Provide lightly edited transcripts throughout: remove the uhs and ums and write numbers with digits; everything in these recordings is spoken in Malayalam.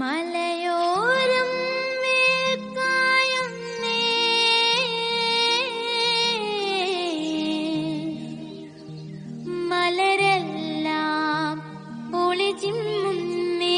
മലയോരം മലരെല്ലാം ഒളിച്ചിമ്മുന്നേ.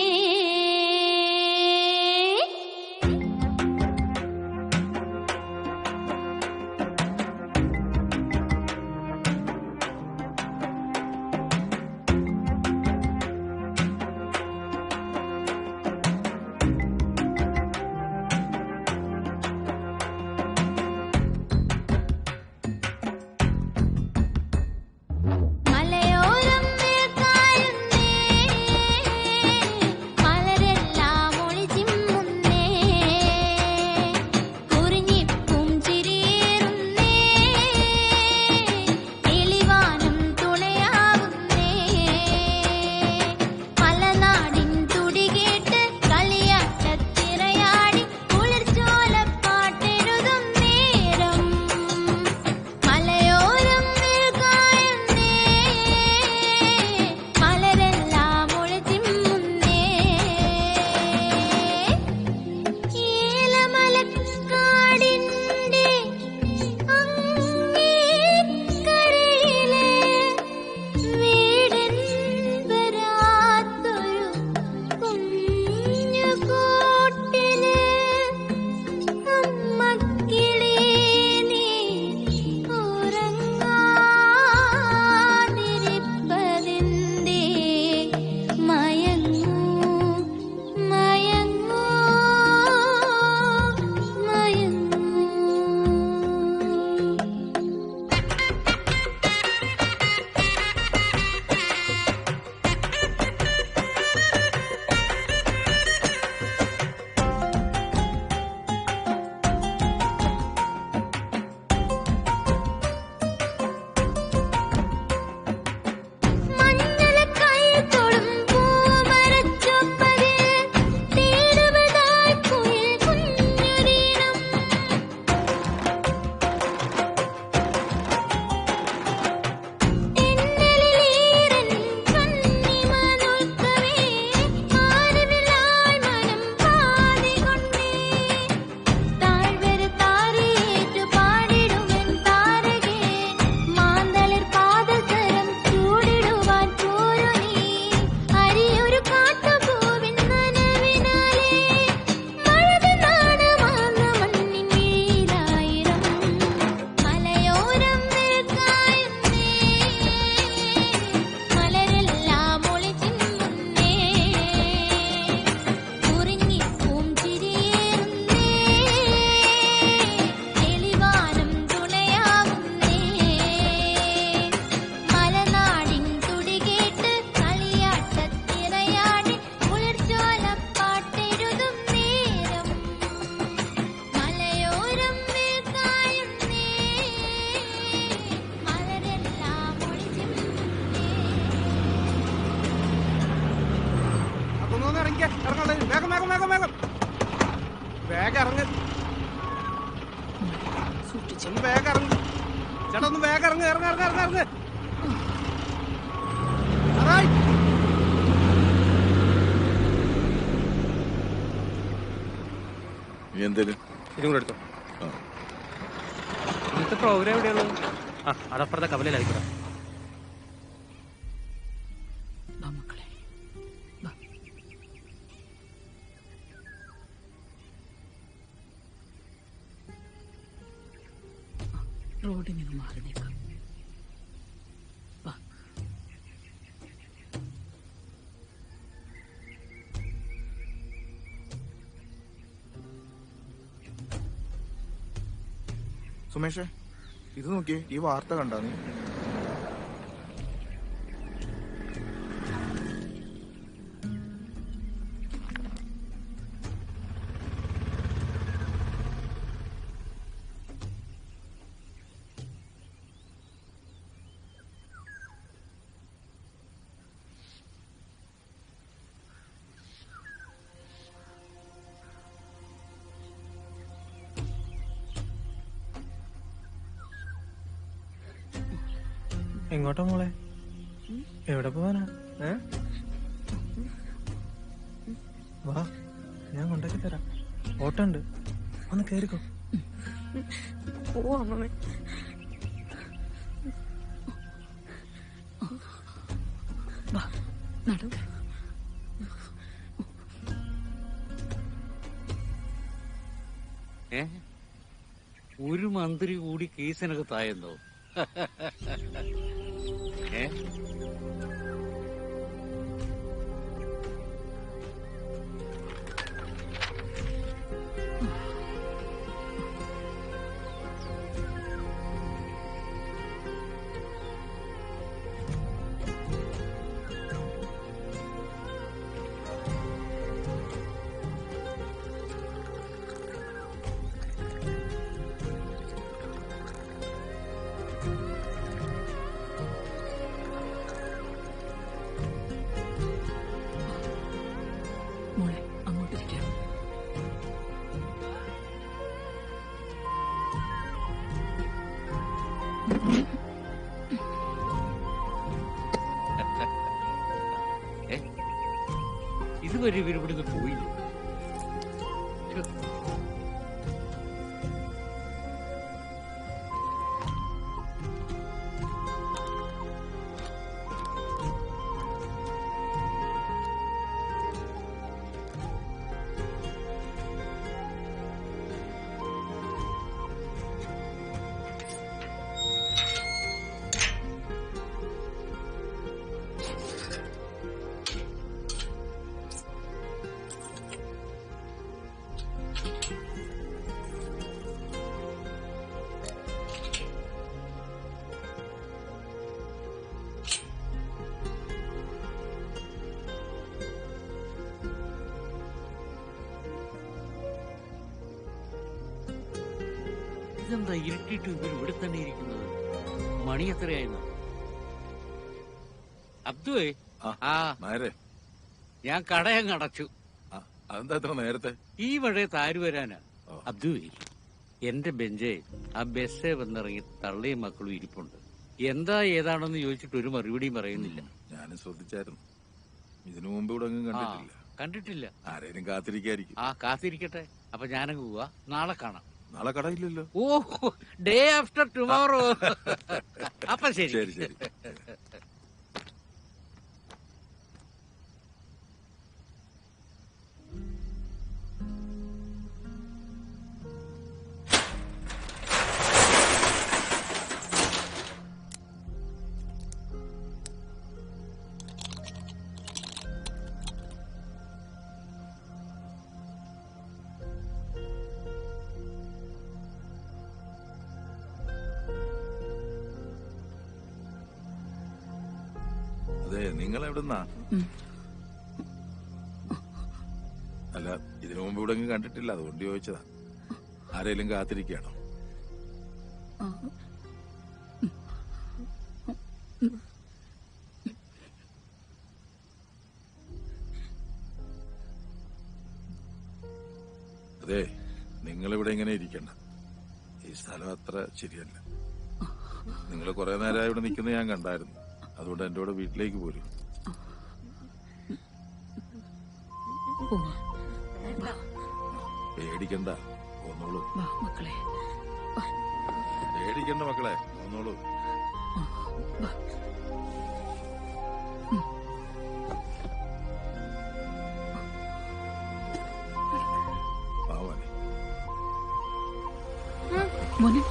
പ്രോഗ്രാം എവിടെയുള്ളത്? അതപ്പുറത്തെ കവലയിലായിക്കോട്ടെ. റോഡിൽ നിന്ന് മാറി നിൽക്കാം. സുമേഷേ, ഇത് നോക്കിയേ, ഈ വാർത്ത കണ്ടാ നീ? എങ്ങോട്ടാ മോളെ? എവിടെ പോവാനാ? വാ. ഞാൻ കൊണ്ടാക്കി തരാം. ഓട്ടോ ഉണ്ട്, ഒന്ന് കേറിക്കോ. ഓ അമ്മ. വാ നടക്ക. ഒരു മന്ത്രി കൂടി കേസിനകത്തായെന്നോ? മോളെ അങ്ങോട്ടിരിക്കാം. ഇതുവരെ ഇവരിവിടുന്ന് പോയില്ല. ഇതെന്താ ഇരുട്ടിട്ട് ഇവർ ഇവിടെ തന്നെ ഇരിക്കുന്നത്? മണി എത്രയായിരുന്നു? അബ്ദുവേ, ഞാൻ കടയങ്ങ് അടച്ചു. അതെന്താ ഇത്ര നേരത്തെ? ഈ മഴയത്ത് ആര് വരാനാ? അബ്ദുവേ, എന്റെ ബെഞ്ചേ ആ ബസ്സേ വന്നിറങ്ങി തള്ളയും മക്കളും ഇരിപ്പുണ്ട്. എന്താ ഏതാണെന്ന് ചോദിച്ചിട്ട് ഒരു മറുപടിയും പറയുന്നില്ല. ഞാനും ശ്രദ്ധിച്ചായിരുന്നു. ഇതിനു മുമ്പ് ഇവിടെ ഒന്നും കണ്ടിട്ടില്ല. കണ്ടിട്ടില്ല. ആരേലും കാത്തിരിക്കായിരിക്കും. കാത്തിരിക്കട്ടെ. അപ്പൊ ഞാനങ്ങ് പോവാ. നാളെ കാണാം. നാളെ കടയില്ലല്ലോ. ഓ, ഡേ ആഫ്റ്റർ ടുമോറോ. അപ്പൊ ശരി ശരി ശരി. അതെ, നിങ്ങൾ എവിടുന്നാ? അല്ല, ഇതിനു മുമ്പ് ഇവിടെ കണ്ടിട്ടില്ല, അതുകൊണ്ട് ചോദിച്ചതാ. ആരേലും കാത്തിരിക്കണോ? അതെ, നിങ്ങളിവിടെ ഇങ്ങനെ ഇരിക്കണ്ട. ഈ സ്ഥലം അത്ര ശരിയല്ല. നിങ്ങൾ കുറെ നേരമായി ഇവിടെ നിൽക്കുന്നത് ഞാൻ കണ്ടായിരുന്നു. അതുകൊണ്ട് എന്റെ കൂടെ വീട്ടിലേക്ക് പോരും. പേടിക്കണ്ട, പോന്നോളൂ. മക്കളെ പേടിക്കണ്ട മക്കളെ, പോന്നോളൂ. മോനെ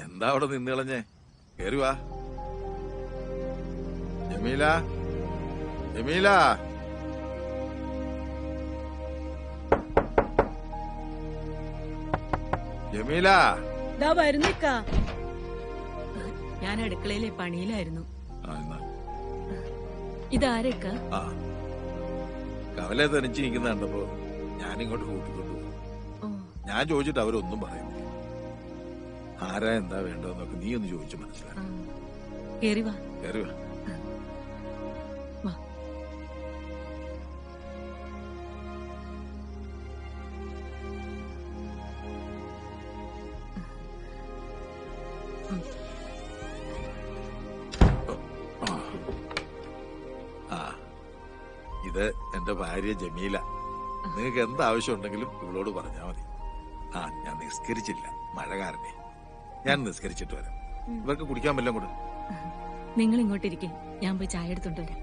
എന്താ അവിടെ നിന്ന് കളഞ്ഞേ? കേറി വാ. ജമീല, ജമീല. ജമീല. വരുന്നേക്കാ. ഞാൻ അടുക്കളയിലെ പണിയിലായിരുന്നു. ഇതാരക്ക? കവലെ തനിച്ച് നിൽക്കുന്ന കണ്ടപ്പോ ഞാനിങ്ങോട്ട് കൂട്ടിക്കൊണ്ടു. ഞാൻ ചോദിച്ചിട്ട് അവരൊന്നും പറയുന്നില്ല. ആരാ എന്താ വേണ്ടതെന്നൊക്കെ നീ ഒന്ന് ചോദിച്ചു മനസ്സിലാക്കി. കേറി വാ. കയറി വാ. വാ. ആ, ഇത് എന്റെ ഭാര്യ ജമീല. നിങ്ങൾക്ക് എന്താവശ്യം ഉണ്ടെങ്കിലും ഇവളോട് പറഞ്ഞാൽ മതി. ആ, ഞാൻ നിസ്കരിച്ചില്ല, മഴ കാരണേ. ഞാൻ നിസ്കരിച്ചിട്ട് വരാം. ഇവർക്ക് കുടിക്കാൻ വല്ലതും കൂടെ. നിങ്ങൾ ഇങ്ങോട്ടിരിക്കെ, ഞാൻ പോയി ചായ എടുത്തോണ്ട് വരാം.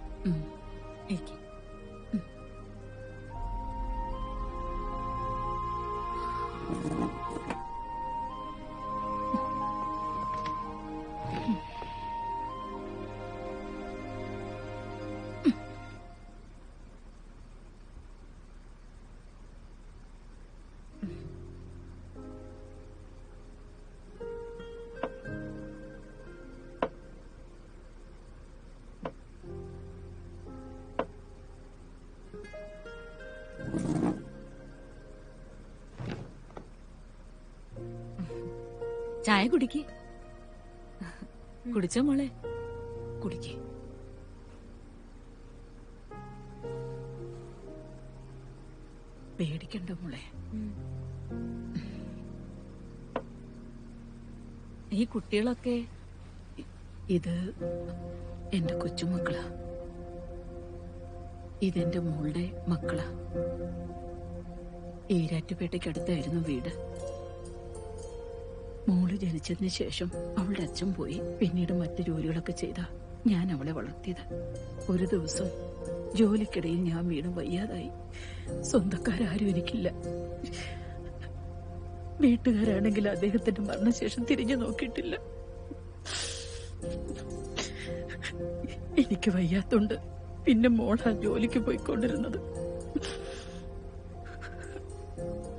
ഇരിക്ക്. ചായ കുടിക്ക്. കുടിച്ചോ മോളെ, കുടിക്ക്. പേടിക്കണ്ട മോളെ. ഈ കുട്ടികളൊക്കെ ഇത് എന്റെ കൊച്ചുമക്കളാ. ഇതെന്റെ മോളുടെ മക്കളാ. ഈരാറ്റുപേട്ടയ്ക്കടുത്തായിരുന്നു വീട്. മോള് ജനിച്ചതിന് ശേഷം അവളുടെ അച്ഛൻ പോയി. പിന്നീട് മറ്റു ജോലികളൊക്കെ ചെയ്താ ഞാൻ അവളെ വളർത്തിയത്. ഒരു ദിവസം ജോലിക്കിടയിൽ ഞാൻ വീണ് വയ്യാതായി. സ്വന്തക്കാരും എനിക്കില്ല. വീട്ടുകാരാണെങ്കിൽ അദ്ദേഹത്തിന്റെ മരണശേഷം തിരിഞ്ഞു നോക്കിയിട്ടില്ല. എനിക്ക് വയ്യാത്തോണ്ട് പിന്നെ മോളാ ജോലിക്ക് പോയിക്കൊണ്ടിരുന്നത്.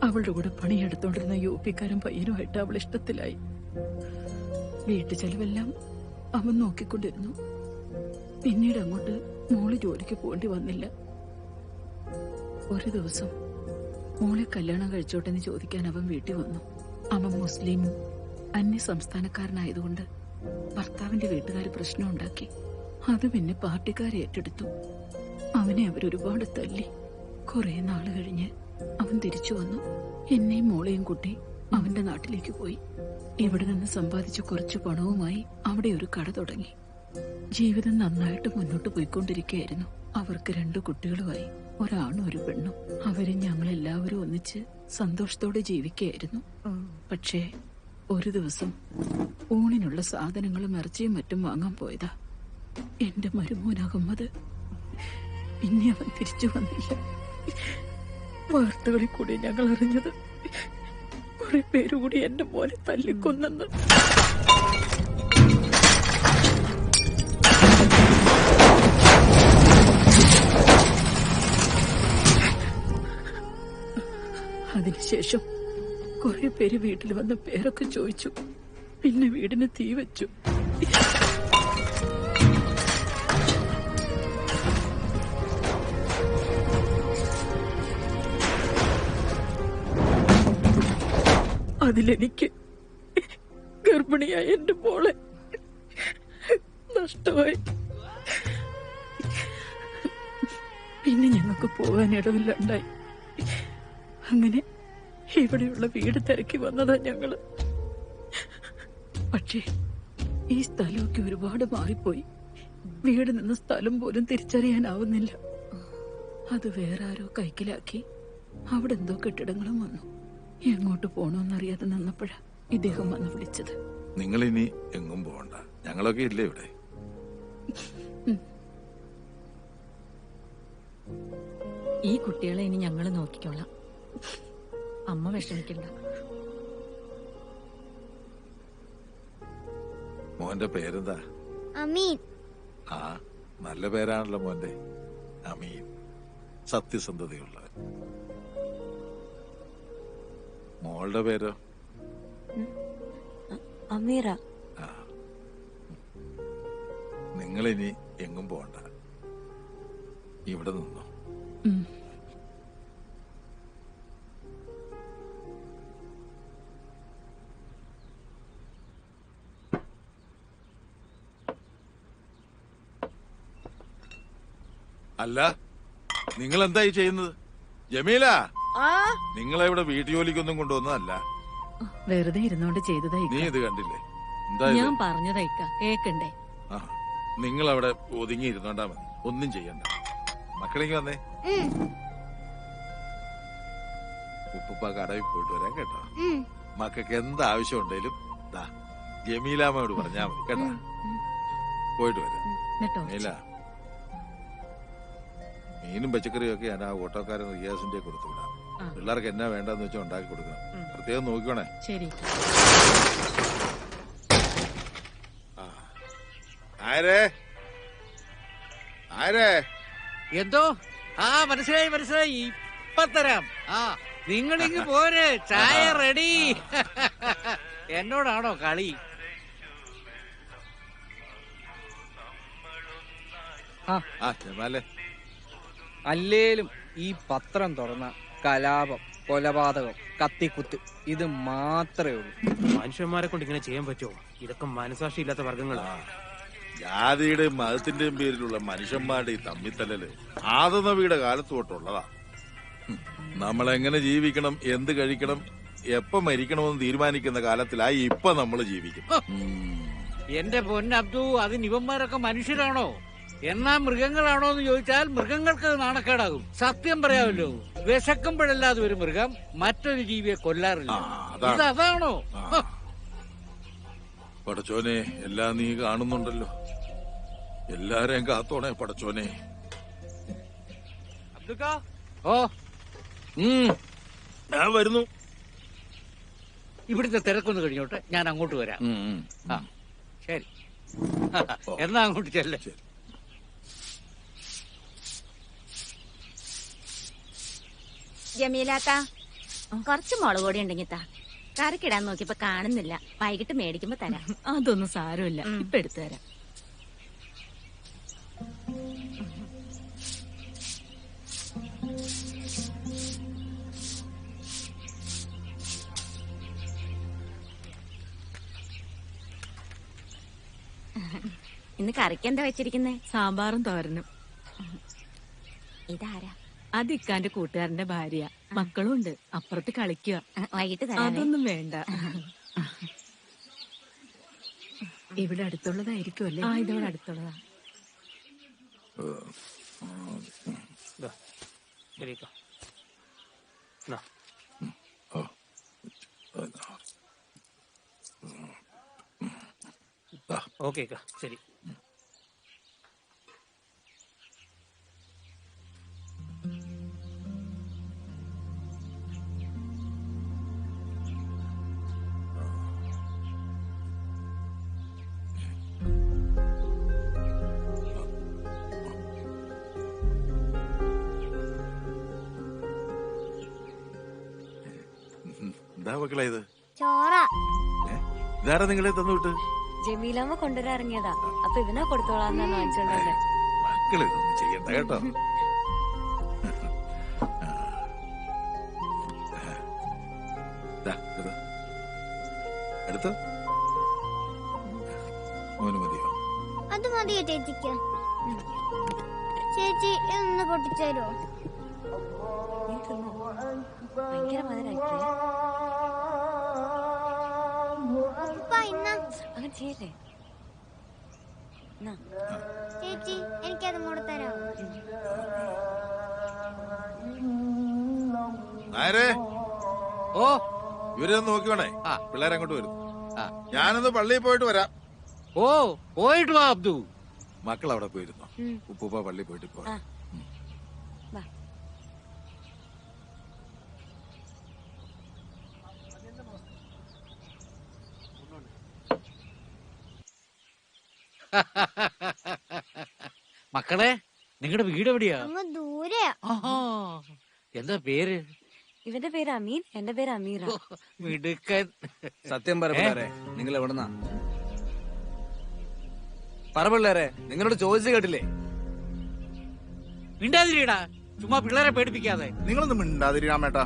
അവളുടെ കൂടെ പണിയെടുത്തോണ്ടിരുന്ന യുപിക്കാരൻ പയ്യനുമായിട്ട് അവൾ ഇഷ്ടത്തിലായി. വീട്ടു ചെലവെല്ലാം അവൻ നോക്കിക്കൊണ്ടിരുന്നു. പിന്നീട് അങ്ങോട്ട് മോള് ജോലിക്ക് പോകേണ്ടി വന്നില്ല. ഒരു ദിവസം മോളെ കല്യാണം കഴിച്ചോട്ടെന്ന് ചോദിക്കാൻ അവൻ വീട്ടിൽ വന്നു. അവൻ മുസ്ലിമും അന്യ സംസ്ഥാനക്കാരനായതുകൊണ്ട് ഭർത്താവിന്റെ വീട്ടുകാര് പ്രശ്നമുണ്ടാക്കി. അത് പിന്നെ പാർട്ടിക്കാരെ ഏറ്റെടുത്തു. അവനെ അവരൊരുപാട് തല്ലി. കുറെ നാള് കഴിഞ്ഞ് അവൻ തിരിച്ചു വന്നു. എന്നെയും മോളെയും കൂട്ടി അവന്റെ നാട്ടിലേക്ക് പോയി. ഇവിടെ നിന്ന് സമ്പാദിച്ച കുറച്ചു പണവുമായി അവിടെ ഒരു കട തുടങ്ങി. ജീവിതം നന്നായിട്ട് മുന്നോട്ട് പോയിക്കൊണ്ടിരിക്കുകയായിരുന്നു. അവർക്ക് 2 കുട്ടികളുമായി, ഒരാണും ഒരു പെണ്ണും. അവരെ ഞങ്ങളെല്ലാവരും ഒന്നിച്ച് സന്തോഷത്തോടെ ജീവിക്കുകയായിരുന്നു. പക്ഷേ ഒരു ദിവസം ഊണിനുള്ള സാധനങ്ങളും ഇറച്ചിയും മറ്റും വാങ്ങാൻ പോയതാ എന്റെ മരുമോൻ അഹമ്മദ്. പിന്നെ അവൻ തിരിച്ചു വന്നില്ല. വാർത്തകളിൽ കൂടി ഞങ്ങൾ അറിഞ്ഞത് കുറെ പേരുകൂടി എന്റെ മോനെ തല്ലിക്കൊന്നെന്ന്. അതിനുശേഷം കുറെ പേര് വീട്ടിൽ വന്ന് പേരൊക്കെ ചോദിച്ചു. പിന്നെ വീടിന് തീ വെച്ചു. അതിലെനിക്ക് ഗർഭിണിയായ എന്റെ മോളെ നഷ്ടമായി. പിന്നെ ഞങ്ങൾക്ക് പോകാൻ ഇടവില്ലാണ്ടായി. അങ്ങനെ ഇവിടെയുള്ള വീട് തിരക്കി വന്നതാ ഞങ്ങള്. പക്ഷേ ഈ സ്ഥലമൊക്കെ ഒരുപാട് മാറിപ്പോയി. വീട് നിന്ന സ്ഥലം പോലും തിരിച്ചറിയാനാവുന്നില്ല. അത് വേറെ ആരോ കൈക്കലാക്കി. അവിടെ എന്തോ കെട്ടിടങ്ങളും വന്നു. എങ്ങോട്ട് പോണോന്നറിയാതെ നിന്നപ്പോഴാ ഇദ്ദേഹം വന്ന് വിളിച്ചത്. നിങ്ങളിനി എങ്ങും പോകണ്ട, ഞങ്ങളൊക്കെ ഇല്ലേ ഇവിടെ. ഈ കുട്ടികളെ ഇനി ഞങ്ങള് നോക്കിക്കോളാം. അമ്മ വിഷമിക്കണ്ട. മോന്റെ പേരെന്താ? അമീൻ. ആ, നല്ല പേരാണല്ലോ മോന്റെ. അമീൻ, സത്യസന്ധതയുള്ളവൻ. മോളുടെ പേരോ? അമീറ. ആ, നിങ്ങളിനി എങ്ങും പോകണ്ട, ഇവിടെ നിന്നോ. അല്ല, നിങ്ങൾ എന്തായി ചെയ്യുന്നത്? ജമീല, നിങ്ങളെ ഇവിടെ വീട്ടുജോലിക്കൊന്നും കൊണ്ടുവന്നതല്ല. വെറുതെ ഇരുന്നോണ്ട് ചെയ്തതാ നീ ഇത് കണ്ടില്ലേ? എന്താ ഞാൻ പറഞ്ഞതായിക്ക കേക്കണ്ടേ? നിങ്ങൾ അവിടെ ഒതുങ്ങി ഇരുന്നോണ്ടാ മതി, ഒന്നും ചെയ്യണ്ട. മക്കളെങ്കിൽ വന്നേ. ഉപ്പുപ്പ കടവിൽ പോയിട്ട് വരാൻ കേട്ടോ. മക്കൾക്ക് എന്താവശ്യം ഉണ്ടെങ്കിലും ജമീലാമ്മയോട് പറഞ്ഞാ മതി കേട്ടോ. പോയിട്ട് വരാം. ജമീല, മീനും പച്ചക്കറിയും ഒക്കെ ഞാൻ ആ ഓട്ടോക്കാരൻ റിയാസിന്റെ കൊടുത്തുവിടാം. പിള്ളേർക്ക് എന്നാ വേണ്ടെന്ന് വെച്ചാൽ ഉണ്ടാക്കി കൊടുക്കണം. പ്രത്യേകം നോക്കിക്കോണേ. ശരി. ആരേ എന്തോ? മനസ്സിലായി. ഇപ്പൊ തരാം. നിങ്ങളിങ്ങ് പോര്, ചായ റെഡി. എന്നോടാണോ കളി? അല്ലേലും ഈ പത്രം തുറന്ന കലാപം, കൊലപാതകം, കത്തിക്കുത്ത് ഇത് മാത്രമേ ഉള്ളൂ. മനുഷ്യന്മാരെ കൊണ്ട് ഇങ്ങനെ ചെയ്യാൻ പറ്റുമോ? ഇതൊക്കെ മനസാക്ഷി ഇല്ലാത്ത വർഗങ്ങളാണ്. ജാതിയുടെയും മതത്തിന്റെയും പേരിലുള്ള മനുഷ്യന്മാരുടെ ഈ തമ്മിത്തല്ലല് ആദനബിയുടെ കാലത്ത് തൊട്ടുള്ളതാ. നമ്മളെങ്ങനെ ജീവിക്കണം, എന്ത് കഴിക്കണം, എപ്പോ മരിക്കണമെന്ന് തീരുമാനിക്കുന്ന കാലത്തിലായി ഇപ്പൊ നമ്മൾ ജീവിക്കണം. എന്റെ പൊന്നബ്ദു, അതിന് ഇവന്മാരൊക്കെ മനുഷ്യരാണോ എന്നാ മൃഗങ്ങളാണോ എന്ന് ചോദിച്ചാൽ മൃഗങ്ങൾക്ക് നാണക്കേടാകും. സത്യം പറയാമല്ലോ, വിശക്കുമ്പോഴല്ലാതെ ഒരു മൃഗം മറ്റൊരു ജീവിയെ കൊല്ലാറില്ല. അതാണോ? പടച്ചോനെ, എല്ലാം നീ കാണുന്നുണ്ടല്ലോ. എല്ലാരെയും കാത്തോണേ പടച്ചോനെ. ഓ, ഞാൻ വരുന്നു. ഇവിടുത്തെ തിരക്കൊന്ന് കഴിഞ്ഞോട്ടെ, ഞാൻ അങ്ങോട്ട് വരാം. ശരി, എന്നാ അങ്ങോട്ട് ചെല്ലേ. ജമീലാത്ത, കുറച്ച് മുളക് പൊടി ഉണ്ടെങ്കിൽ താ. കറിക്കിടാൻ നോക്കിയപ്പോ കാണുന്നില്ല. വൈകിട്ട് മേടിക്കുമ്പോ തരാം. അതൊന്നും സാരമില്ല, ഇപ്പൊ എടുത്തു തരാം. ഇന്ന് കറിക്ക് എന്താ വെച്ചിരിക്കുന്നേ? സാമ്പാറും തോരനും. ഇതാരാ? അത് ഇക്കാന്റെ കൂട്ടുകാരന്റെ ഭാര്യ. മക്കളും ഉണ്ട്, അപ്പുറത്ത് കളിക്കുക. വൈകിട്ട് തരാം. അതൊന്നും വേണ്ട. ഇവിടെ അടുത്തുള്ളതായിരിക്കും അല്ലേ? ഇതോടെ അടുത്തുള്ളതാ. ഓക്കെ, ശരി. എന്താ മക്കളെ ഇത്? ചോറ. ഇതാരാ നിങ്ങളെ തന്നുവിട്ട്? ജമീലമ്മ കൊണ്ടുവരാറിങ്ങിയതാ. അപ്പൊ ഇതിനാ കൊടുത്തോളാന്നാണ് വാങ്ങിച്ചോണ്ടേ. മക്കളെ ഇതൊന്നും ചെയ്യണ്ട കേട്ടോ. എടുത്തോ, മോന് മതിയോ? അത് മതിയോ ചേച്ചിക്ക്? ചേച്ചി ഇതൊന്ന് പൊട്ടിച്ചേരോ? ഭയങ്കര മധുരാക്കിയ അങ്ങനെ ചെയ്യല്ലേ. ചേച്ചി എനിക്കതും കൂടെ തരാമോ? ഓ, ഇവരൊന്ന് നോക്കി വേണേ. പിള്ളേരെ അങ്ങോട്ട് വരും. ഞാനൊന്ന് പള്ളിയിൽ പോയിട്ട് വരാം. ഓ, പോയിട്ട് വാ അബ്ദു. മക്കൾ അവിടെ പോയിരുന്നു. ഉപ്പൂപ്പ പള്ളിയിൽ പോയിട്ട് പോവാ. മക്കളെ, നിങ്ങളുടെ വീട് എവിടെയാ? അങ്ങ് ദൂരെയാ. എന്താ പേര്? ഇവന്റെ പേര് അമീൻ, എന്റെ പേര് അമീറ. മിടുക്കൻ. സത്യം പറ പിള്ളേരെ, നിങ്ങൾ എവിടെന്നാ? പറ പിള്ളേരെ, നിങ്ങളോട് ചോദിച്ചു കേട്ടില്ലേ? മിണ്ടാതിരിടാ, ചുമ്മാ പിള്ളേരെ പേടിപ്പിക്കാതെ. നിങ്ങളൊന്നും മിണ്ടാതിരിക്കാമേട്ടാ.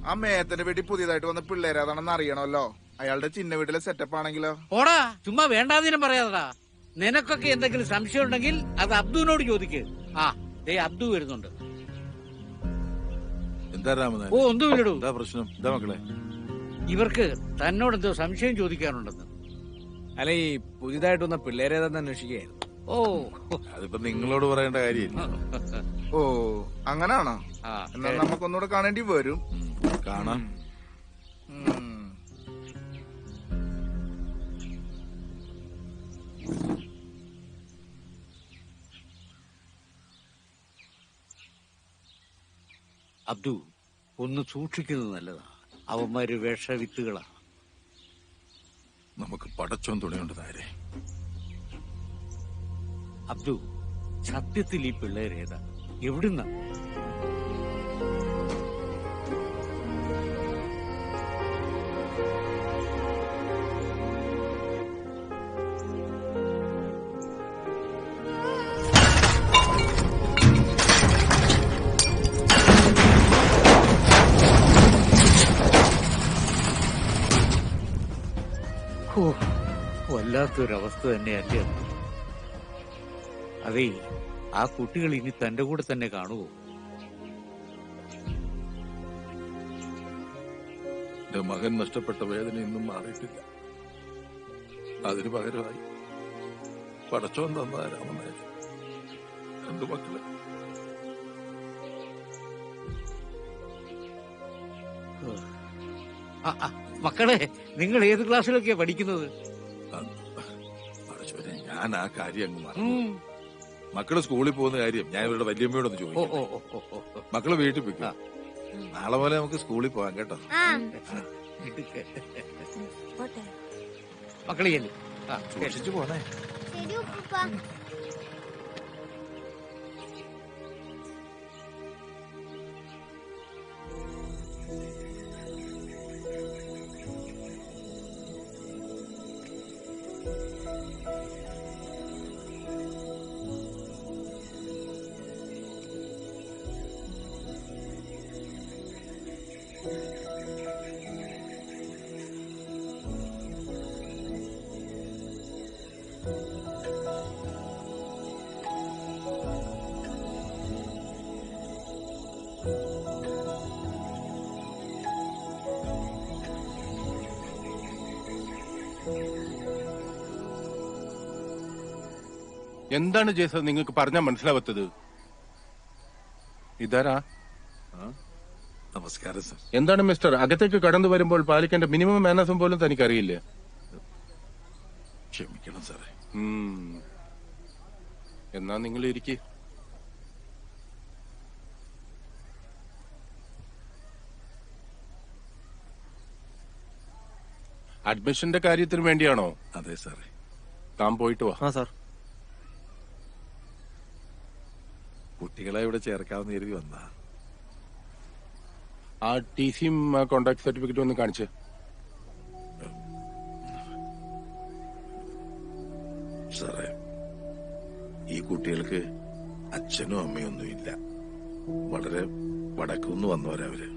ആ മേത്തന്റെ വീട്ടിൽ പുതിയതായിട്ട് വന്ന പിള്ളേരാതാണെന്ന് അറിയണമല്ലോ. അയാളുടെ ചിന്ന വീട്ടിലെ സെറ്റപ്പ് ആണെങ്കിലോ? ഓടാ, ചുമ്മാ വേണ്ടാതിനും പറയാതടാ. നിനക്കൊക്കെ എന്തെങ്കിലും സംശയം ഉണ്ടെങ്കിൽ അത് അബ്ദുവിനോട് ചോദിക്ക്. ദേ അബ്ദു വരുന്നുണ്ട്. എന്താ രാമനാഥൻ? ഓ ഒന്നുമില്ലടൂ. എന്താ പ്രശ്നം? എന്താ മക്കളെ? ഇവർക്ക് തന്നോട് എന്തോ സംശയം ചോദിക്കാനുണ്ടെന്ന്. അല്ല, ഈ പുതിയതായിട്ട് വന്ന പിള്ളേരേതാന്ന് അന്വേഷിക്കുകയായിരുന്നു. ഓ അതിപ്പോ നിങ്ങളോട് പറയേണ്ട കാര്യമില്ല. ഓ അങ്ങനാണോ? ആ, എന്നാൽ നമുക്കൊന്നുകൂടെ കാണേണ്ടി വരും. കാണാം. ഉം. അബ്ദു ഒന്ന് സൂക്ഷിക്കുന്നത് നല്ലതാ. അവന്മാര് വിഷവിത്തുകളാ. നമുക്ക് പടച്ചോൻ തുണയുണ്ട് നേരെ. അബ്ദു, സത്യത്തിൽ ഈ പിള്ളേരേതാ? എവിടുന്ന? വല്ലാത്തൊരവസ്ഥ തന്നെയല്ലേ അത്. അതേ, ആ കുട്ടികൾ ഇനി തന്റെ കൂടെ തന്നെ കാണുമോ? എന്റെ മകൻ നഷ്ടപ്പെട്ട വേദന ഇന്നും മാറിയിട്ടില്ല. അതിന് പകരമായി പടച്ചോൻ തന്ന രാമനാഥൻ. രണ്ടു മക്കള്. മക്കളെ, നിങ്ങൾ ഏത് ക്ലാസ്സിലൊക്കെയാ പഠിക്കുന്നത്? പടച്ചോനെ, ഞാൻ ആ കാര്യം അങ്ങ് മറന്നു. മക്കള് സ്കൂളിൽ പോകുന്ന കാര്യം ഞാൻ ഇവരുടെ വല്യമ്മയോടൊന്ന് ചോദിക്കും. മക്കള് വീട്ടിൽ പോയിക്കാം. നാളെ പോലെ നമുക്ക് സ്കൂളിൽ പോകാം കേട്ടോ. മക്കളെ സൂക്ഷിച്ചു പോണേ. ശരി ഉപ്പ. എന്താണ് ജേസ നിങ്ങൾക്ക് പറഞ്ഞാൽ മനസ്സിലാവാത്തത്? ഇതാരാ? നമസ്കാരം സർ. എന്താണ് മിസ്റ്റർ, അകത്തേക്ക് കടന്നു വരുമ്പോൾ പാലിക്കേണ്ട മിനിമം മാനേഴ്സും പോലും തനിക്കറിയില്ലേ? ക്ഷമിക്കണം സാറേ. എന്നാ നിങ്ങൾ ഇരിക്കേ. അഡ്മിഷന്റെ കാര്യത്തിന് വേണ്ടിയാണോ? അതെ സാറേ. താൻ പോയിട്ട് വാ. സാർ. കുട്ടികളെ ഇവിടെ ചേർക്കാവുന്ന കരുതി വന്നാ. ആ ടി സിയും കോൺടാക്ട് സർട്ടിഫിക്കറ്റും ഒന്ന് കാണിച്ച്. സാറേ, ഈ കുട്ടികൾക്ക് അച്ഛനും അമ്മയും ഒന്നും ഇല്ല. വളരെ വടക്കുന്ന് വന്നവരവര്.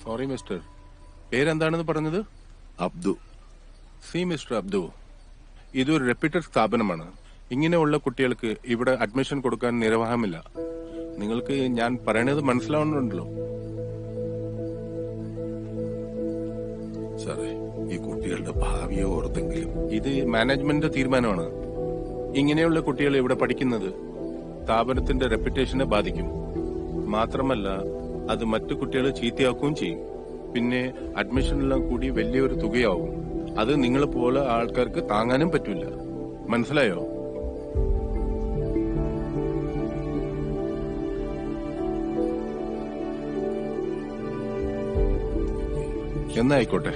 സോറി മിസ്റ്റർ, പേരെന്താണെന്ന് പറഞ്ഞത്? അബ്ദു. സി മിസ്റ്റർ അബ്ദു, ഇതൊരു റെപ്യൂട്ടഡ് സ്ഥാപനമാണ്. ഇങ്ങനെയുള്ള കുട്ടികൾക്ക് ഇവിടെ അഡ്മിഷൻ കൊടുക്കാൻ നിർവാഹമില്ല. നിങ്ങൾക്ക് ഞാൻ പറയണത് മനസ്സിലാവുന്നുണ്ടല്ലോ? സാറേ, ഈ കുട്ടികളുടെ ഭാവിയെ ഓർത്തെങ്കിലും. ഇത് മാനേജ്മെന്റ് തീരുമാനമാണ്. ഇങ്ങനെയുള്ള കുട്ടികൾ ഇവിടെ പഠിക്കുന്നത് സ്ഥാപനത്തിന്റെ റെപ്യൂട്ടേഷനെ ബാധിക്കും. മാത്രമല്ല, അത് മറ്റു കുട്ടികളെ ചീത്തയാക്കുകയും ചെയ്യും. പിന്നെ അഡ്മിഷനെല്ലാം കൂടി വലിയൊരു തുകയാവും. അത് നിങ്ങളെ പോലെ ആൾക്കാർക്ക് താങ്ങാനും പറ്റില്ല. മനസ്സിലായോ? എന്നാ ആയിക്കോട്ടെ.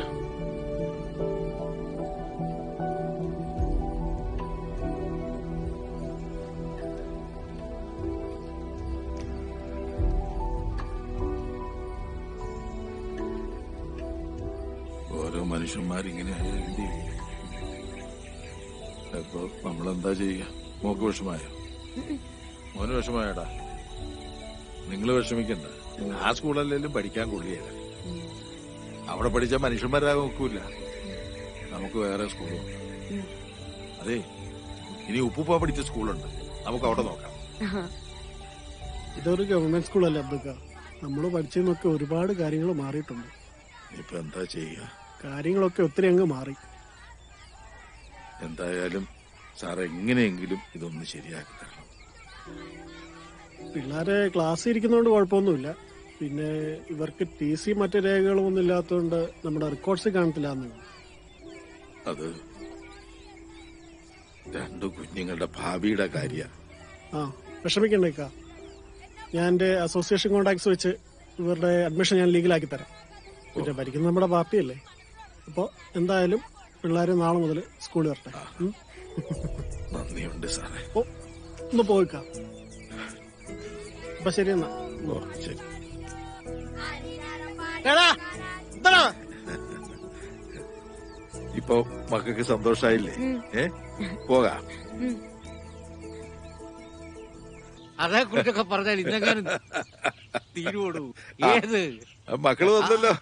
ഓരോ മനുഷ്യന്മാരിങ്ങനെ ഇപ്പൊ നമ്മളെന്താ ചെയ്യുക? മോക്ക് വിഷമായോ? മോന് വിഷമായടാ. നിങ്ങൾ വിഷമിക്കണ്ട. ആ സ്കൂളല്ലേലും പഠിക്കാൻ കൊള്ളിയല്ല. അവിടെ പഠിച്ച മനുഷ്യന്മാരാകെ നോക്കൂല. നമുക്ക് വേറെ സ്കൂളുണ്ട്. അതെ, ഇനി ഉപ്പുപ്പ പഠിച്ച സ്കൂളുണ്ട്, നമുക്ക് അവിടെ നോക്കാം. ഇതൊരു ഗവൺമെന്റ് സ്കൂളല്ലേ അബ്ദുക്ക? നമ്മള് പഠിച്ചതിനൊക്കെ ഒരുപാട് കാര്യങ്ങൾ മാറിയിട്ടുണ്ട്. ഇപ്പൊ എന്താ ചെയ്യുക? കാര്യങ്ങളൊക്കെ ഒത്തിരി അങ്ങ് മാറി. എന്തായാലും സാർ എങ്ങനെയെങ്കിലും ഇതൊന്ന് ശരിയാക്കി തരണം. പിള്ളേരെ ക്ലാസ്സിൽ ഇരിക്കുന്നതുകൊണ്ട് കുഴപ്പമൊന്നുമില്ല. പിന്നെ ഇവർക്ക് TC മറ്റു രേഖകളും ഒന്നും ഇല്ലാത്തതുകൊണ്ട് നമ്മുടെ റെക്കോർഡ്സ് കാണത്തില്ല. അത് രണ്ടു കുഞ്ഞുങ്ങളുടെ ഭാവിയുടെ കാര്യ. ആ, വിഷമിക്കണ്ടേക്ക. ഞാൻ എന്റെ അസോസിയേഷൻ കോണ്ടാക്ട്സ് വെച്ച് ഇവരുടെ അഡ്മിഷൻ ഞാൻ ലീഗലാക്കി തരാം. പിന്നെ ഭരിക്കുന്നത് നമ്മുടെ പാർട്ടിയല്ലേ. അപ്പൊ എന്തായാലും പിള്ളേര് നാളെ മുതൽ സ്കൂളിൽ വരട്ടെ. നന്ദിയുണ്ട് സാറേ. ഓ, ഒന്ന് പോയിക്കാം. അപ്പൊ ശരി എന്നാ. ഓ ശരി. ഇപ്പൊ മക്കൾക്ക് സന്തോഷായില്ലേ? പോകാം. അതേ കുറിച്ചൊക്കെ പറഞ്ഞാൽ ഇന്നെങ്ങനെ തീരുവോടൂ? ഏത് മക്കള് വന്നല്ലോ.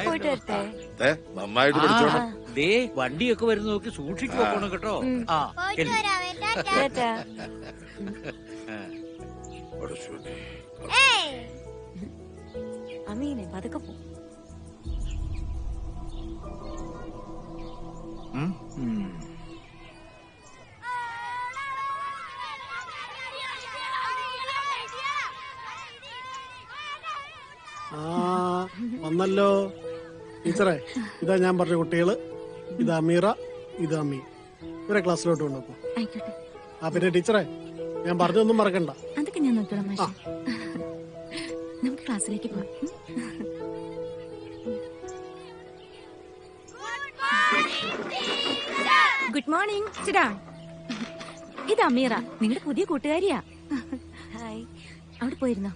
പോയിട്ട് വരട്ടെ. നന്നായിട്ട് പഠിച്ചോണം. ദേ വണ്ടിയൊക്കെ വരുന്ന നോക്കി സൂക്ഷിച്ചു പോകണം കേട്ടോ. ആ അമീനെ പതുക്കെ പോ. വന്നല്ലോ ടീച്ചറെ. ഇതാ ഞാൻ പറഞ്ഞ കുട്ടികള്. ഇത് അമീറ, ഇത് അമ്മി. ഇവരെ ക്ലാസ്സിലോട്ട് കൊണ്ടുപോ. ആ പിന്നെ ടീച്ചറെ, ഞാൻ പറഞ്ഞൊന്നും മറക്കണ്ട. അതൊക്കെ ഞാൻ നോക്കണം. നമുക്ക് ക്ലാസ്സിലേക്ക് പോവാം. Good morning. ചിടാ, ഇത് അമീറ, നിങ്ങളുടെ പുതിയ കൂട്ടുകാരിയാ. ഹായ്. അവിടെ പോയിരുന്നോ?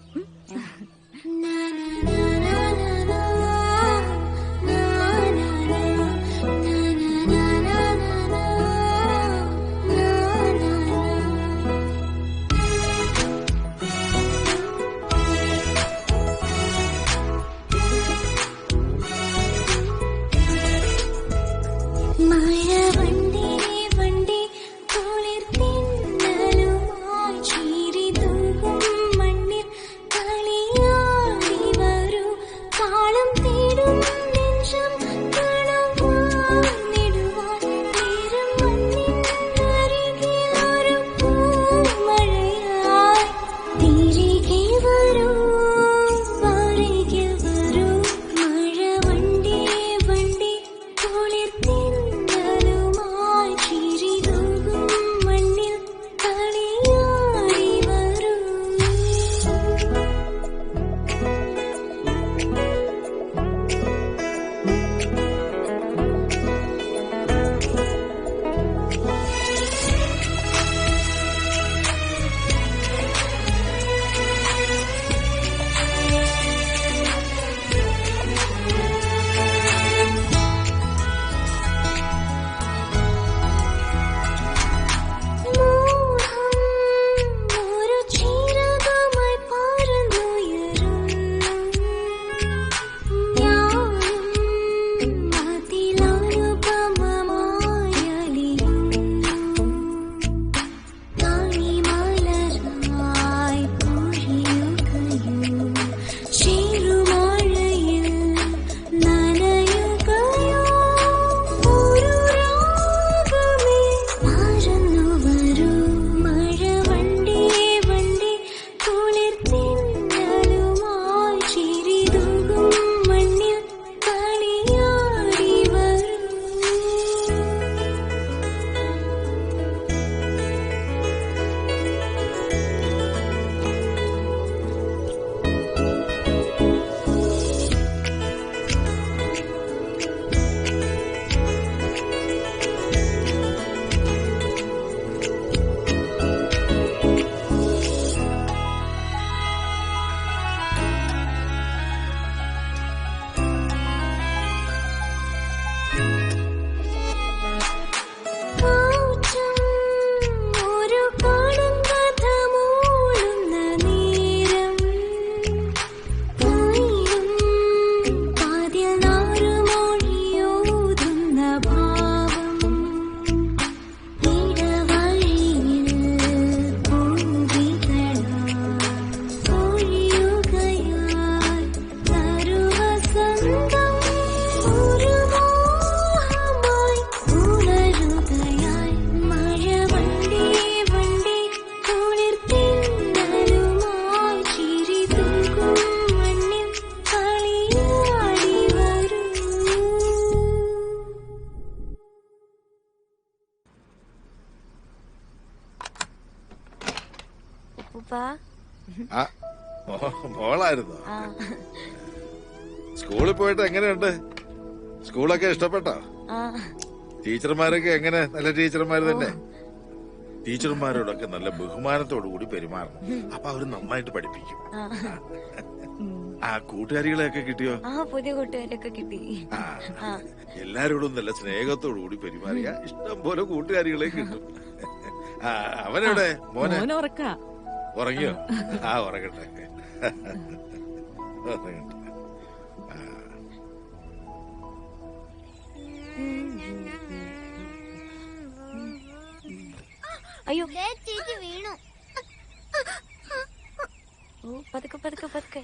മോളായിരുന്നു. സ്കൂളിൽ പോയിട്ട് എങ്ങനെയുണ്ട്? സ്കൂളൊക്കെ ഇഷ്ടപ്പെട്ടോ? ടീച്ചർമാരൊക്കെ എങ്ങനെ? നല്ല ടീച്ചർമാർ തന്നെ. ടീച്ചർമാരോടൊക്കെ നല്ല ബഹുമാനത്തോടു കൂടി പെരുമാറണം. അപ്പൊ അവര് നന്നായിട്ട് പഠിപ്പിക്കും. ആ കൂട്ടുകാരികളെയൊക്കെ കിട്ടിയോ? പുതിയ കൂട്ടുകാരൊക്കെ കിട്ടി. എല്ലാരോടും നല്ല സ്നേഹത്തോടു കൂടി പെരുമാറിയ ഇഷ്ടം പോലെ കൂട്ടുകാരികളെ കിട്ടും. അവനെവിടെ? മോനെ ഉറങ്ങിയോ? ഉറങ്ങട്ടെ. അയ്യോ ചേച്ചി വീണു. പതുക്കെ പതുക്കെ പതുക്കെ.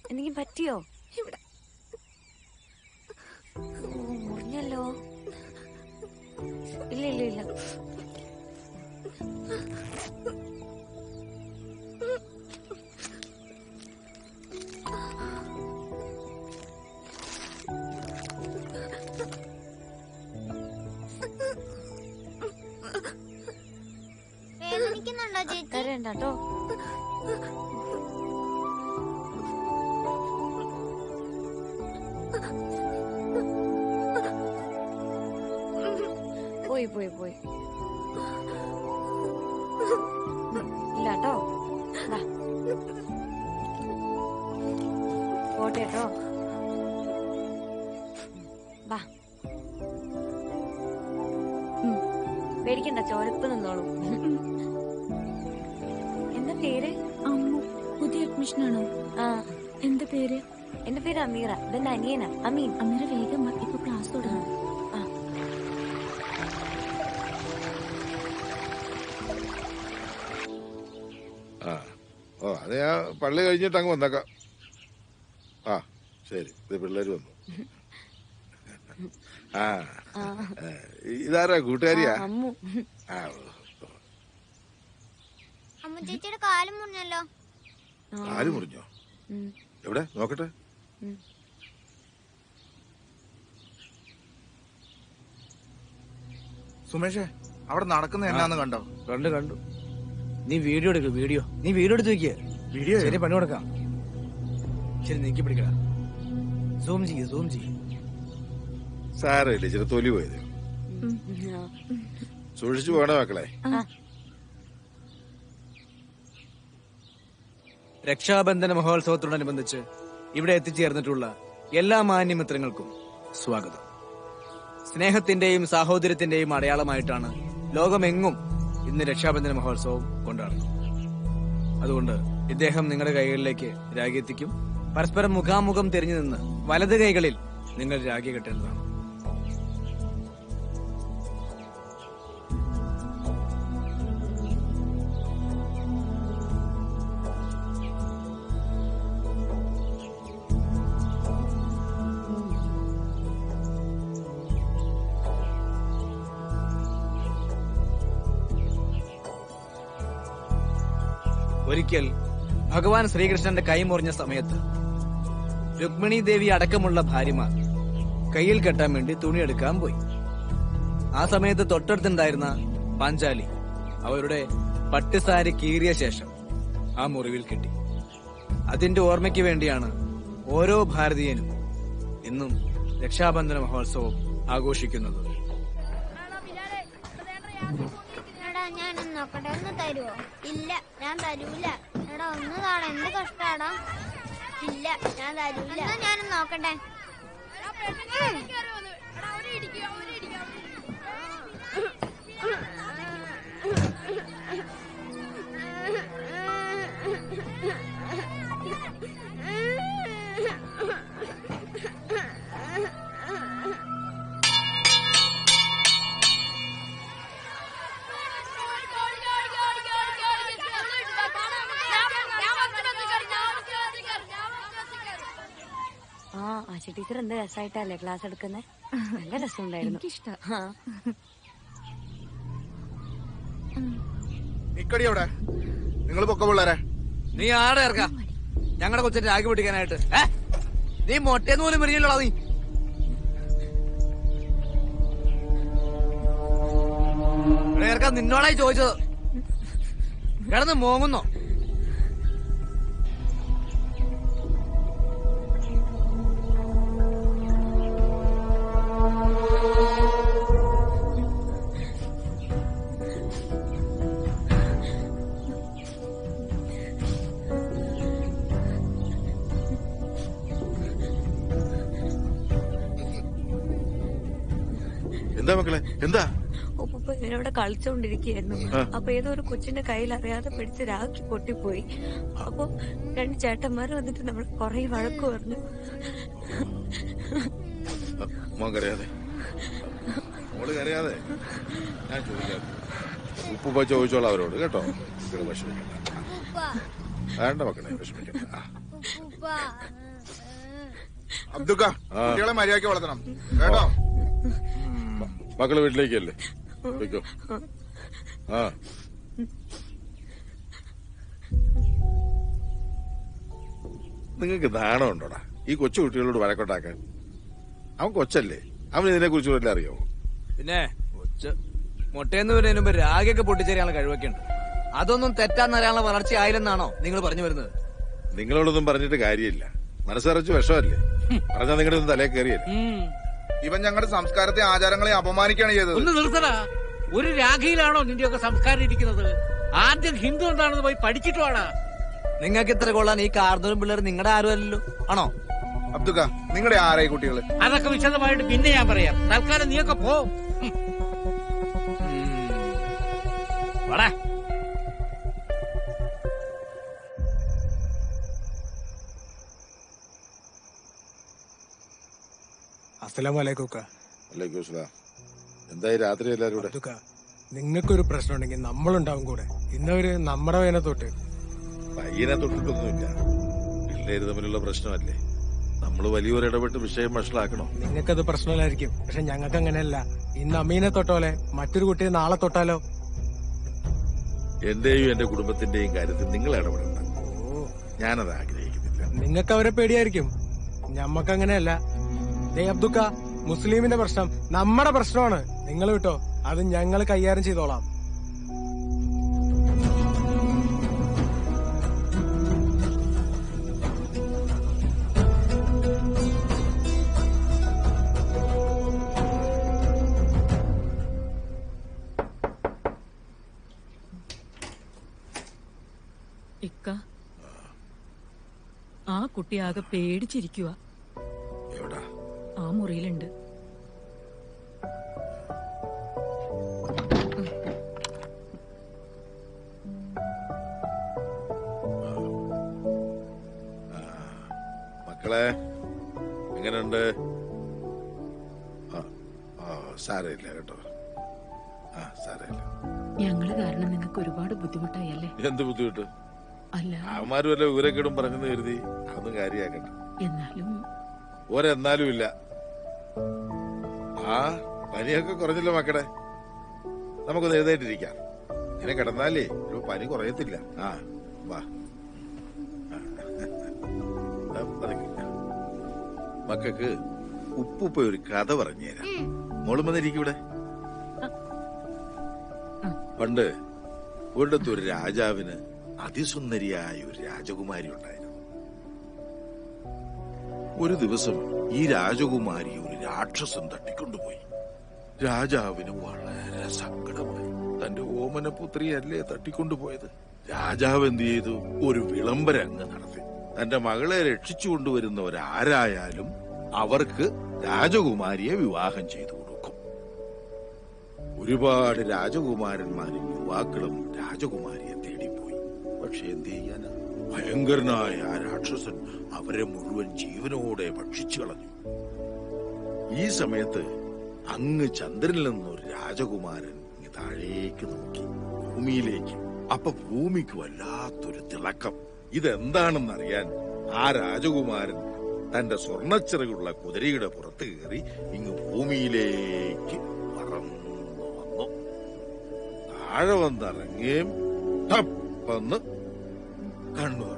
എന്തെങ്കിലും പറ്റിയോ? മുറിഞ്ഞല്ലോ. ഇല്ല ഇല്ല ഇല്ല. വേദനിക്കുന്നുണ്ടോ ചേച്ചി? കരണ്ടോ? പോയി പോയി പോയി. ഇല്ലാട്ടോ. പോട്ടേട്ടോ. വാ. പേടിക്കണ്ട, ചോരപ്പ് നിന്നോളൂ. എന്താ പേര്? അമ്മു. പുതിയ അഡ്മിഷനാണോ? എന്താ പേര്? എന്റെ പേര് അമീറ. ഇതെന്റെ അനിയനാ അമീൻ. അമീറ വേഗം ഇപ്പൊ ക്ലാസ് തുടങ്ങും. അത് ഞാൻ പള്ളി കഴിഞ്ഞിട്ട് അങ്ങ് വന്നേക്കാം. ശരി. ഇത് പിള്ളേര് വന്നു. ഇതാരാ? കൂട്ടുകാരിയാ? അമ്മ ചേച്ചിയുടെ കാല് മുറിഞ്ഞല്ലോ. കാല് മുറിഞ്ഞോ? എവിടെ നോക്കട്ടെ. സുമേഷേ, അവിടെ നടക്കുന്ന എന്നാന്ന് കണ്ടോ? കണ്ടു. നീ വീഡിയോ എടുക്ക. നീ വീഡിയോ എടുത്ത് വെക്കുക. വീഡിയോ ശരി, പണി കൊടുക്കാം. ശരി, നീക്കി പിടിക്കട. സൂം ചെയ്യ. സാരമില്ല, ഇച്ചിരി തൊലി പോയത്. സൂക്ഷിച്ചു പോകണേ മക്കളെ. രക്ഷാബന്ധന മഹോത്സവത്തോടനുബന്ധിച്ച് ഇവിടെ എത്തിച്ചേർന്നിട്ടുള്ള എല്ലാ മാന്യമിത്രങ്ങൾക്കും സ്വാഗതം. സ്നേഹത്തിന്റെയും സാഹോദര്യത്തിന്റെയും അടയാളമായിട്ടാണ് ലോകമെങ്ങും ഇന്ന് രക്ഷാബന്ധന മഹോത്സവം കൊണ്ടാടുന്നത്. അതുകൊണ്ട് ഇദ്ദേഹം നിങ്ങളുടെ കൈകളിലേക്ക് രാഖി എത്തിക്കും. പരസ്പരം മുഖാമുഖം തിരിഞ്ഞു നിന്ന് വലത് കൈകളിൽ നിങ്ങൾ രാഖി കെട്ടേണ്ടതാണ്. ഒരിക്കൽ ഭഗവാൻ ശ്രീകൃഷ്ണന്റെ കൈ മുറിഞ്ഞ സമയത്ത് രുക്മിണി ദേവി അടക്കമുള്ള ഭാര്യമാർ കയ്യിൽ കെട്ടാൻ വേണ്ടി തുണിയെടുക്കാൻ പോയി. ആ സമയത്ത് തൊട്ടടുത്തുണ്ടായിരുന്ന പാഞ്ചാലി അവരുടെ പട്ടുസാരി കീറിയ ശേഷം ആ മുറിവിൽ കെട്ടി. അതിന്റെ ഓർമ്മയ്ക്ക് വേണ്ടിയാണ് ഓരോ ഭാരതീയനും ഇന്നും രക്ഷാബന്ധന മഹോത്സവം ആഘോഷിക്കുന്നത്. ഞാനൊന്ന് നോക്കട്ടെ. ഒന്ന് തരുവോ? ഇല്ല, ഞാൻ തരൂല. എടാ ഒന്ന് താടാ. എന്ത് കഷ്ടാടാ. ഇല്ല, ഞാൻ തരൂല. ഞാനൊന്ന് നോക്കട്ടെ. ആശ ടീച്ചർ എന്ത് രസമായിട്ടല്ലേ ക്ലാസ് എടുക്കുന്നത്. നല്ല രസമുണ്ടായിരുന്നു. എനിക്കിഷ്ടം. നിക്കടി അവിടെ. നിങ്ങൾ പൊക്ക പിള്ളേരെ. നീ ആടെ ഇറക്കാം ഞങ്ങളുടെ കൊച്ചിന്റെ രാഗി പൊട്ടിക്കാനായിട്ട്. നീ മൊട്ടേന്ന് പോലും വരികയല്ലോടാ നീ. ഇറക്കാം. നിന്നോടായി ചോദിച്ചത്. കിടന്ന് മോങ്ങുന്നോ? എന്താ മക്കളെ എന്താ? ഉപ്പ ഇവനോട് കളിച്ചോണ്ടിരിക്കുകയായിരുന്നു. അപ്പൊ ഏതോ ഒരു കൊച്ചിന്റെ കയ്യിൽ അറിയാതെ പിടിച്ച് രാഖി പൊട്ടിപ്പോയി. അപ്പൊ 2 ചേട്ടന്മാർ വന്നിട്ട് നമ്മൾ കൊറേ വഴക്ക് പറഞ്ഞു. മോൻ കരയാതെ, മോള് കരയാതെ. ഞാൻ ചോദിക്കാം, ഉപ്പുപ്പ ചോദിച്ചോളാം അവരോട് കേട്ടോ. മക്കളെ വിഷമിക്കണ്ട, വേണ്ട മക്കളെ വിഷമിക്കണ്ട. അബ്ദുക്ക, കുട്ടികളെ മര്യാദയ്ക്ക് വളർത്തണം കേട്ടോ. മക്കള് വീട്ടിലേക്കല്ലേ, വെക്കോ. ആ നിങ്ങൾക്ക് നാണം ഉണ്ടോടാ ഈ കൊച്ചു കുട്ടികളോട് വഴക്കൊട്ടാക്കാൻ? അവൻ കൊച്ചല്ലേ, അവൻ ഇതിനെ കുറിച്ച് വല്ല അറിയാമോ? പിന്നെ മുട്ടയെന്ന് വരുന്നതിന് മുമ്പ് രാഗയൊക്കെ പൊട്ടിച്ചേരാനുള്ള കഴിവൊക്കെ ഉണ്ട്. അതൊന്നും തെറ്റാന്നറിയാനുള്ള വളർച്ച ആയില്ലെന്നാണോ നിങ്ങൾ പറഞ്ഞു വരുന്നത്? നിങ്ങളോടൊന്നും പറഞ്ഞിട്ട് കാര്യമില്ല. മനസ്സറച്ച് വിഷമല്ലേ പറഞ്ഞാൽ നിങ്ങളുടെ ഒന്നും തലേ കയറിയല്ലേ. ഇവൻ ഞങ്ങളുടെ സംസ്കാരത്തെ ആചാരങ്ങളെ അപമാനിക്കുകയാണ് ചെയ്തത്. ഒന്ന് നിർത്തടാ. ഒരു രാഖയിലാണോ നിന്റെയൊക്കെ സംസ്കാരം ഇരിക്കുന്നത്? ആദ്യം ഹിന്ദു എന്താണെന്ന് പോയി പഠിച്ചിട്ട് വേണം. നിങ്ങൾക്ക് ഇത്ര കൊള്ളാൻ ഈ കാർന്നൂരും പിള്ളേർ നിങ്ങളുടെ ആരും അല്ലല്ലോ, ആണോ? അബ്ദുക്ക, നിങ്ങളുടെ ആരായി കുട്ടികള്? അതൊക്കെ വിശദമായിട്ട് പിന്നെ ഞാൻ പറയാം. തൽക്കാലം നീയൊക്കെ പോ. വാടാ. അസ്സലാമലൈക്കും. എന്തായി രാത്രി എല്ലാരും കൂടെ? നിങ്ങൾക്കൊരു പ്രശ്നം ഉണ്ടെങ്കിൽ നമ്മളുണ്ടാവും കൂടെ. ഇന്നവര് നമ്മുടെ വേനെ തൊട്ട് പയ്യനെ തൊട്ടിട്ടൊന്നുമില്ല. പിള്ളേര് തമ്മിലുള്ള പ്രശ്നമല്ലേ, നമ്മള് വലിയൊരു ഇടപെട്ട് വിഷയം വഷളാക്കണോ? നിങ്ങൾക്കത് പ്രശ്നമില്ലായിരിക്കും, പക്ഷെ ഞങ്ങൾക്ക് അങ്ങനെയല്ല. ഇന്ന് അമീനെ തൊട്ടോലെ മറ്റൊരു കുട്ടിയെ നാളെ തൊട്ടാലോ? എന്റെയും എന്റെ കുടുംബത്തിന്റെയും കാര്യത്തിൽ നിങ്ങൾ ഇടപെടണ്ട. ഞാനത് ആഗ്രഹിക്കുന്നില്ല. നിങ്ങൾക്ക് അവരെ പേടിയായിരിക്കും, ഞമ്മക്ക് അങ്ങനെയല്ല. അബ്ദുക്ക, മുസ്ലിമിന്റെ പ്രശ്നം നമ്മുടെ പ്രശ്നമാണ്. നിങ്ങൾ വിട്ടോ, അത് ഞങ്ങൾ കൈകാര്യം ചെയ്തോളാം. ഇക്ക, ആ കുട്ടി ആകെ പേടിച്ചിരിക്കുക. ആ മുറിയിലുണ്ട്. മക്കളെ എങ്ങനെയുണ്ട്? സാരമില്ല കേട്ടോ. സാരമില്ല. ഞങ്ങള് കാരണം നിങ്ങൾക്ക് ഒരുപാട് ബുദ്ധിമുട്ടായല്ലേ? എന്ത് ബുദ്ധിമുട്ട്? അല്ല, അവന്മാര് വല്ല വിവരക്കേടും പറഞ്ഞെന്ന് കരുതി അതൊന്നും കാര്യാക്കണ്ട. എന്നാലും ഒരെന്നാലും ഇല്ല. പനിയൊക്കെ കുറഞ്ഞല്ലോ മക്കളെ, നമുക്കൊന്ന് എഴുന്നേറ്റിരിക്കാം. ഇങ്ങനെ കിടന്നാലേ ഒരു പനി കുറയത്തില്ല. വാ. മക്കൾക്ക് ഉപ്പുപ്പ ഒരു കഥ പറഞ്ഞുതരാം. മോളും വന്നിരിക്കൂടെ. പണ്ട് ഒരിടത്ത് ഒരു രാജാവിന് അതിസുന്ദരിയായ ഒരു രാജകുമാരി ഉണ്ടായിരുന്നു. ഒരു ദിവസം ഈ രാജകുമാരി ഒരു രാക്ഷസൻ തട്ടിക്കൊണ്ടുപോയി. രാജാവിന് വളരെ സങ്കടമായി. തന്റെ ഓമനപുത്രിയല്ലേ തട്ടിക്കൊണ്ടുപോയത്. രാജാവ് എന്ത് ചെയ്തു? ഒരു വിളംബരം അങ്ങ് നടത്തി. തന്റെ മകളെ രക്ഷിച്ചുകൊണ്ടുവരുന്നവരാരായാലും അവർക്ക് രാജകുമാരിയെ വിവാഹം ചെയ്തു കൊടുക്കും. ഒരുപാട് രാജകുമാരന്മാരും യുവാക്കളും രാജകുമാരിയെ തേടിപ്പോയി. പക്ഷെ എന്ത് ചെയ്യാന്? ഭയങ്കരനായ ആ രാക്ഷസൻ അവരെ മുഴുവൻ ജീവനോടെ ഭക്ഷിച്ചു കളഞ്ഞു. ഈ സമയത്ത് അങ്ങ് ചന്ദ്രനിൽ നിന്നൊരു രാജകുമാരൻ താഴേക്ക് നോക്കി, ഭൂമിയിലേക്ക്. അപ്പൊ ഭൂമിക്ക് വല്ലാത്തൊരു തിളക്കം. ഇതെന്താണെന്നറിയാൻ ആ രാജകുമാരൻ തന്റെ സ്വർണ്ണച്ചിറകുള്ള കുതിരയുടെ പുറത്ത് കയറി ഇങ്ങ് ഭൂമിയിലേക്ക് പറന്നു വന്നു. താഴെ വന്നിറങ്ങുകയും ടപ്പെന്ന് കണ്ണു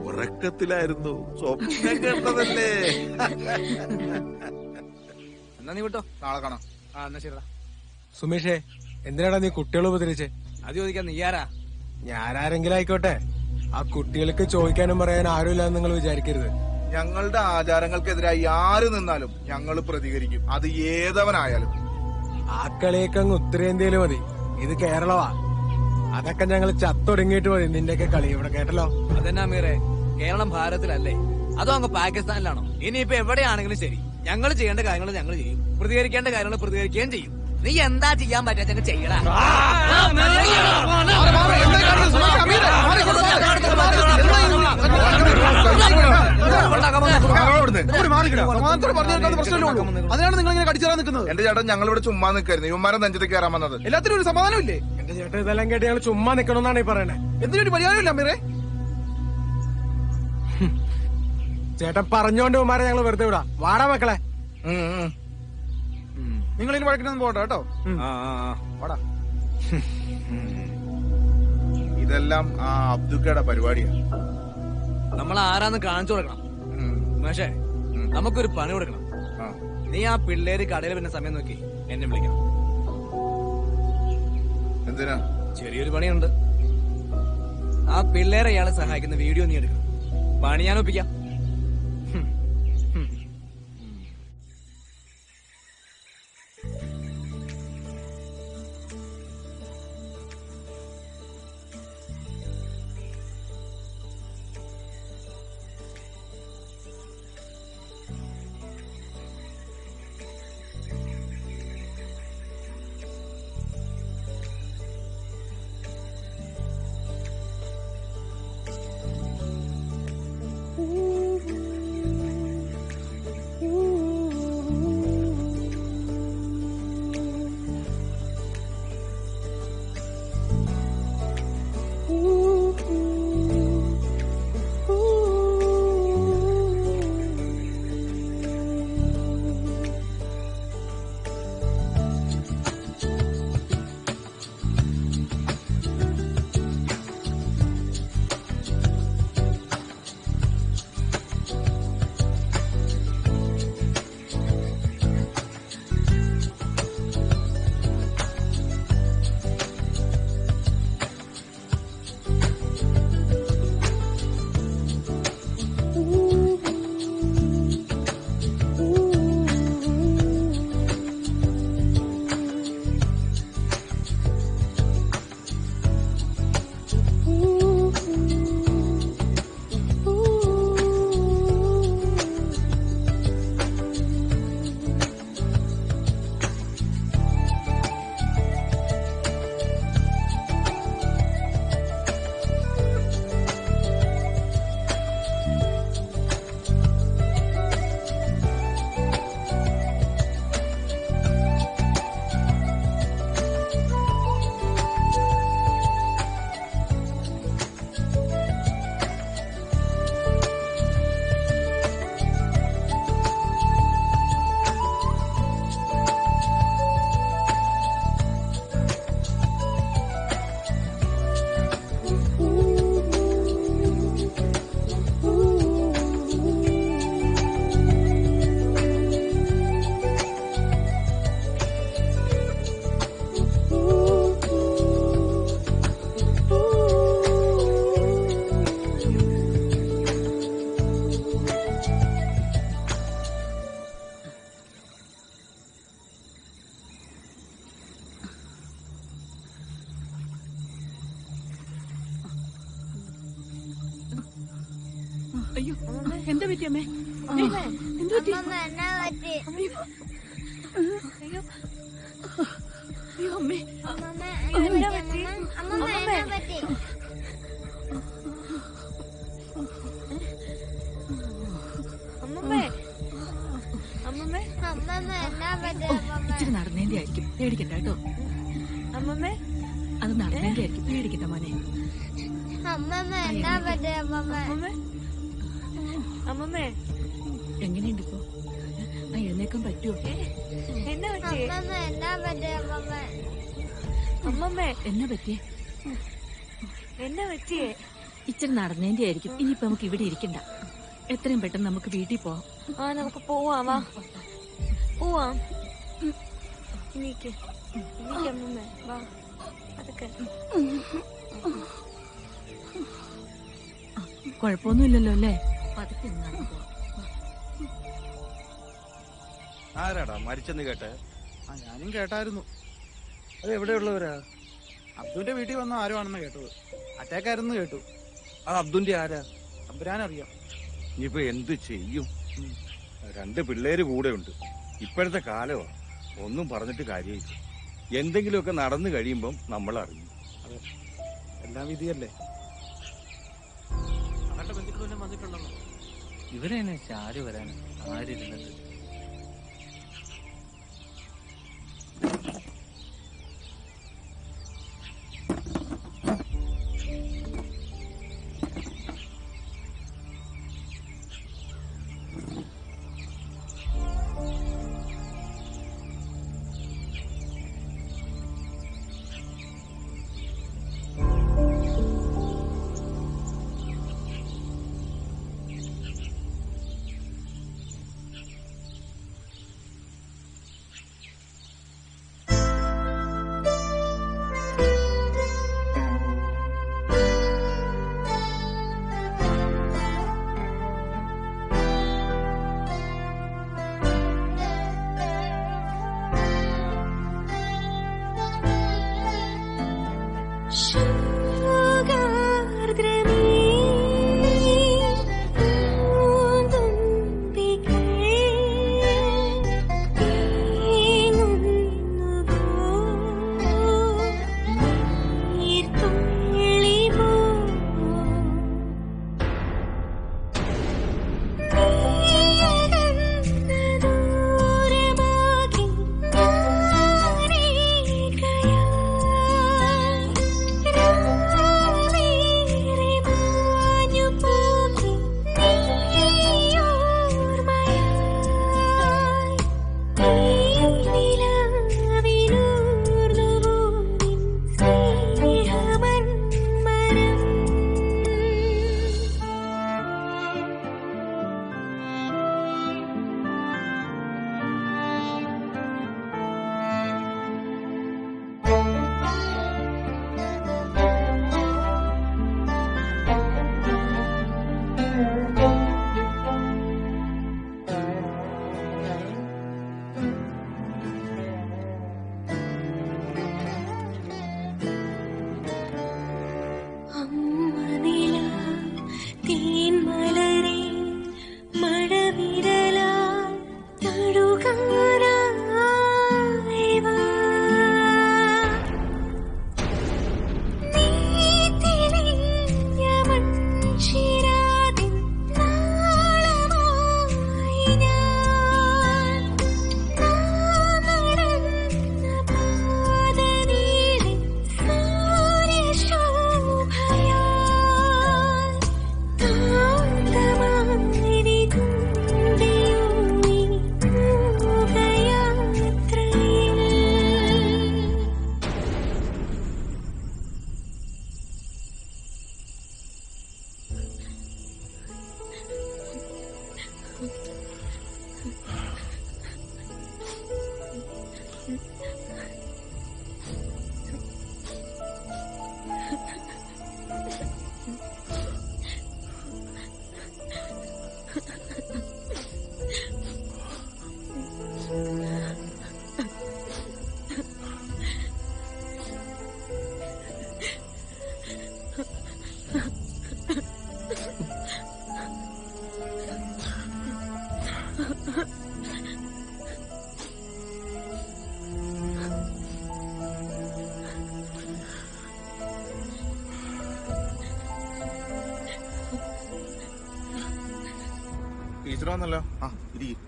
ഉറക്കത്തിലായിരുന്നു. സ്വപ്നം കണ്ടതല്ലേ. എന്നാ നീ വിട്ടോ, നാളെ കാണാം. എന്നാ ശരിടാ. സുമേഷേ, എന്തിനാടാ നീ കുട്ടികളെ ഉപദ്രവിച്ചേ? അത് ചോദിക്കാൻ നീ ആരാ? ഞാനാരെങ്കിലും ആയിക്കോട്ടെ, ആ കുട്ടികൾക്ക് ചോദിക്കാനും പറയാൻ ആരുമില്ലാന്ന് നിങ്ങൾ വിചാരിക്കരുത്. ഞങ്ങളുടെ ആചാരങ്ങൾക്കെതിരായി ആര് നിന്നാലും ഞങ്ങൾ പ്രതികരിക്കും, അത് ഏതവനായാലും. ആ കളിയൊക്കെ അങ്ങ് ഉത്തരേന്ത്യയില് മതി, ഇത് കേരളമാ. അതൊക്കെ ഞങ്ങൾ ചത്തൊടുങ്ങിയിട്ട് മതി നിന്റെയൊക്കെ കളി. ഇവിടെ കേട്ടല്ലോ. അതെന്നാ മീറെ, കേരളം ഭാരതത്തിലല്ലേ, അതോ അങ്ങ് പാകിസ്ഥാനിലാണോ? ഇനിയിപ്പോ എവിടെയാണെങ്കിലും ശരി, ഞങ്ങൾ ചെയ്യേണ്ട കാര്യങ്ങൾ ഞങ്ങൾ ചെയ്യും, പ്രതികരിക്കേണ്ട കാര്യങ്ങൾ പ്രതികരിക്കുകയും ചെയ്യും. നീ എന്താ ചെയ്യാൻ പറ്റാ ചെയ്യടാ. അതിനാണ് നിങ്ങൾ ഇങ്ങനെ കടിച്ചേരാൻ നിൽക്കുന്നത്. എന്റെ ചേട്ടൻ ഞങ്ങൾ ഇവിടെ ചുമ്മാ നിൽക്കായിരുന്നു, ഇവന്മാരെ നെഞ്ചത്ത് കയറാൻ വന്നത്. എല്ലാത്തിനും ഒരു സമാധാനമില്ലേ? എന്റെ ചേട്ടൻ ഇതെല്ലാം കേട്ട് ഞങ്ങൾ ചുമ്മാ നിൽക്കണമെന്നാണ് ഈ പറയണേ. എന്തിനൊരു പരിഹാരമില്ല അമീറേ. ചേട്ടൻ പറഞ്ഞോണ്ട് ഉമ്മാരെ ഞങ്ങൾ വെറുതെ വിടാം. വാടാ മക്കളെ. നിങ്ങൾ ഇനി വഴക്കിനൊന്നും പോകണ്ട കേട്ടോ. വാടാ. ഇതെല്ലാം ആ അബ്ദുക്കയുടെ പരിപാടിയാണ്. നമ്മൾ ആരാന്ന് കാണിച്ചു കൊടുക്കണം. പക്ഷേ നമുക്കൊരു പണി കൊടുക്കണം. നീ ആ പിള്ളേര് കടയിൽ വരുന്ന സമയം നോക്കി എന്നെ വിളിക്കണം. എന്തിനാ? ചെറിയൊരു പണിയുണ്ട്. ആ പിള്ളേരെ ഇയാളെ സഹായിക്കുന്ന വീഡിയോ നീ എടുക്കണം. പണി ഞാൻ ഒപ്പിക്കാം. അയ്യോ എന്താ പറ്റി അമ്മേ? എന്താ പറ്റി? അയ്യോ അമ്മേ ഇച്ചിരി നടന്നേന്റെ ആയിരിക്കും, പേടിക്കണ്ട കേട്ടോ. അമ്മമ്മേ അത് നടന്നേന്റെ ആയിരിക്കും, പേടിക്കണ്ട മോനെ. അമ്മമ്മേ എങ്ങനെയുണ്ട് ഇപ്പൊ? എഴുന്നേക്കാൻ പറ്റുമോ? എന്നാ പറ്റിയേ? അമ്മമ്മേ എന്നാ പറ്റിയേ? എന്നാ പറ്റിയേ? ഇച്ചിരി നടന്നേന്റെ ആയിരിക്കും. ഇനിയിപ്പോ നമുക്ക് ഇവിടെ ഇരിക്കണ്ട, എത്രയും പെട്ടെന്ന് നമുക്ക് വീട്ടിൽ പോവാം. ആ നമുക്ക് പോവാം, പോവാം. എനിക്ക് അമ്മമ്മേ വാ. അതൊക്കെ കുഴപ്പമൊന്നുമില്ലല്ലോ അല്ലേ? പതുക്കെ നടന്നു പോവാം. ആരാടാ മരിച്ചെന്ന് കേട്ടെ? ഞാനും കേട്ടായിരുന്നു. അത് എവിടെയുള്ളവരാ? അബ്ദുന്റെ വീട്ടിൽ വന്ന ആരോ ആണെന്ന് കേട്ടത്. അറ്റാക്കായിരുന്നു കേട്ടു. ആ അബ്ദുന്റെ ആരാ? അബ്ദുരാനറിയാം. ഇനിയിപ്പോ എന്ത് ചെയ്യും? രണ്ട് പിള്ളേര് കൂടെ ഉണ്ട്. ഇപ്പോഴത്തെ കാലമാ, ഒന്നും പറഞ്ഞിട്ട് കാര്യമില്ല. എന്തെങ്കിലുമൊക്കെ നടന്നു കഴിയുമ്പം നമ്മൾ അറിയും. എല്ലാം വിധിയല്ലേ. അവരുടെ ബന്ധുക്കളെല്ലാം വന്നിട്ടുണ്ടല്ലോ. ഇവരെന്നെ ചാടി വരാൻ ആരിരുന്നത്? ടീച്ചർ വന്നല്ലോ. ആ ഇരിക്കും.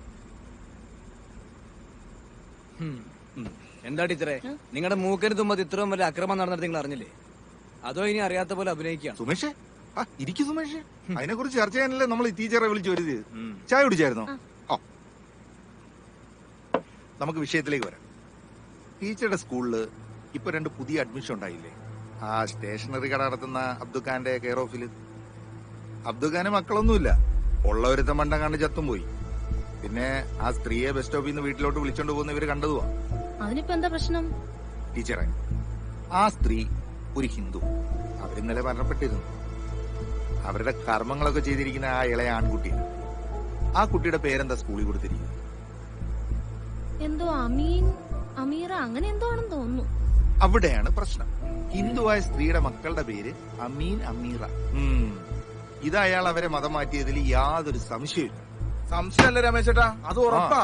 എന്താ ടീച്ചറെ, നിങ്ങളുടെ മൂക്കന് തുമ്പത്ത് ഇത്രയും വലിയ അക്രമം നടന്നിട്ട് നിങ്ങൾ അറിഞ്ഞില്ലേ? അതോ ഇനി അറിയാത്ത പോലെ അഭിനയിക്കുകയാണ്? സുമേഷേ, ഇരിക്കും സുമേഷ്. അതിനെ കുറിച്ച് ചർച്ച ചെയ്യാനല്ലേ നമ്മൾ ഈ ടീച്ചറെ വിളിച്ചു വരുത്തിയത്. ചായ കുടിച്ചായിരുന്നോ? ഓ, നമുക്ക് വിഷയത്തിലേക്ക് വരാം. ടീച്ചറുടെ സ്കൂളില് ഇപ്പൊ 2 പുതിയ അഡ്മിഷൻ ഉണ്ടായില്ലേ? ആ സ്റ്റേഷനറി കട നടത്തുന്ന അബ്ദുഖാന്റെ കെയർ ഓഫില്. അബ്ദുഖാന് മക്കളൊന്നുമില്ല, ഉള്ളവരുത്ത മണ്ടം കണ്ട് ചത്തും പോയി. പിന്നെ ആ സ്ത്രീയെ ബസ് സ്റ്റോപ്പിൽ നിന്ന് വീട്ടിലോട്ട് വിളിച്ചോണ്ട് പോകുന്ന ഇവര് കണ്ടതുവാ. അതിനിപ്പോ എന്താ പ്രശ്നം? ടീച്ചറെ, ആ സ്ത്രീ ഒരു ഹിന്ദു. അവരിന്നലെ മരണപ്പെട്ടിരുന്നു. അവരുടെ കർമ്മങ്ങളൊക്കെ ചെയ്തിരിക്കുന്ന ആ ഇളയ ആൺകുട്ടിയാണ്. ആ കുട്ടിയുടെ പേരെന്താ സ്കൂളിൽ കൊടുത്തിരിക്കുന്നത്? എന്തോ അമീറ അങ്ങനെ എന്തോ ആണെന്ന് തോന്നുന്നു. അവിടെയാണ് പ്രശ്നം. ഹിന്ദുവായ സ്ത്രീയുടെ മക്കളുടെ പേര് അമീൻ, അമീറ. ഇത് അയാൾ അവരെ മതം മാറ്റിയതിൽ യാതൊരു സംശയമില്ല. സംശയമല്ല രമേശേട്ടാ, അത് ഉറപ്പാ.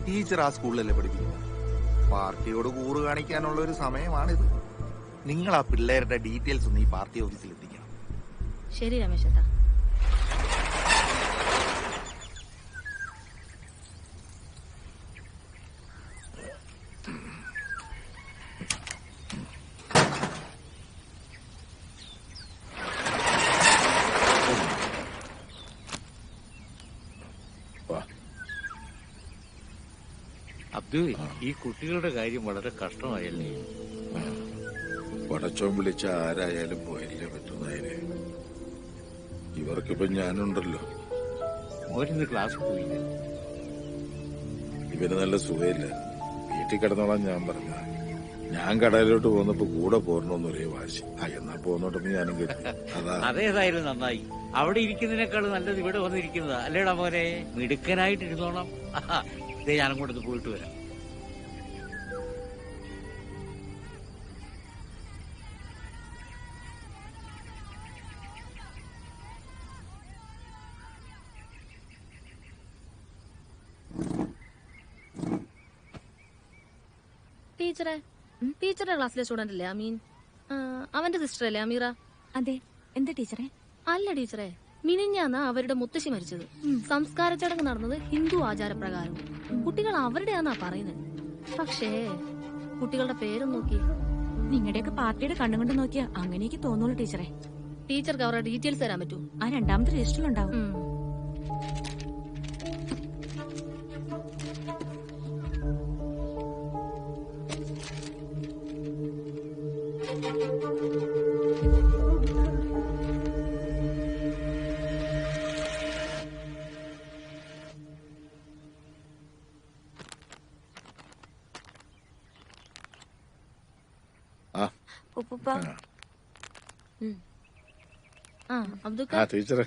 ടീച്ചർ ആ സ്കൂളിലല്ലേ പഠിപ്പിക്കുന്നത്? പാർട്ടിയോട് കൂറ് കാണിക്കാനുള്ള ഒരു സമയമാണിത്. നിങ്ങൾ ആ പിള്ളേരുടെ ഡീറ്റെയിൽസ് ഒന്ന് ഈ പാർട്ടി ഓഫീസിൽ എത്തിക്കണം. ശരി രമേശ് ചേട്ടാ. അബ്ദു, ഈ കുട്ടികളുടെ കാര്യം വളരെ കഷ്ടമായല്ലേ? പടച്ചോൻ വിളിച്ച ആരായാലും പോയല്ലേ പറ്റുന്നതിന്. ഇവർക്കിപ്പോ ഞാനുണ്ടല്ലോ. ഓരിന്ന് ക്ലാസ്സിൽ പോയില്ല. ഇവന് നല്ല സുഖമില്ല. വീട്ടിൽ കിടന്നോളാം ഞാൻ പറഞ്ഞ. ഞാൻ കടയിലോട്ട് പോന്നപ്പോ കൂടെ പോരണോന്നൊരേ വാശി. എന്നാ പോന്നോട്ടെന്ന് ഞാനും കേട്ടു. അതേതായാലും നന്നായി. അവിടെ ഇരിക്കുന്നതിനേക്കാൾ നല്ലത് ഇവിടെ വന്നിരിക്കുന്നതാ അല്ലേടാ മോനെ? മിടുക്കനായിട്ടിരുന്നോണം. ഇതേ ഞാനും കൂടെ പോയിട്ട് വരാം. ടീച്ചറുടെ ക്ലാസ്സിലെ സ്റ്റുഡന്റ് അല്ലേ അമീൻ? അവന്റെ സിസ്റ്റർ അല്ലേ അമീറ? അതെ. എന്താ ടീച്ചറെ? അല്ല ടീച്ചറെ, മിനിഞ്ഞാന്ന് അവരുടെ മുത്തശ്ശി മരിച്ചത്. സംസ്കാര ചടങ്ങ് നടന്നത് ഹിന്ദു ആചാരപ്രകാരം. കുട്ടികൾ അവരുടെയാന്നാ പറയുന്നത്. പക്ഷേ കുട്ടികളുടെ പേരും നോക്കി. നിങ്ങളുടെയൊക്കെ പാർട്ടിയുടെ കണ്ണുകൊണ്ട് നോക്കിയാ അങ്ങനെയൊക്കെ തോന്നുള്ളൂ ടീച്ചറെ. ടീച്ചർക്ക് അവരുടെ ഡീറ്റെയിൽസ് തരാൻ പറ്റൂ? ആ രണ്ടാമത്തെ രജിസ്റ്ററിലുണ്ടാവും. ടീച്ചറെ,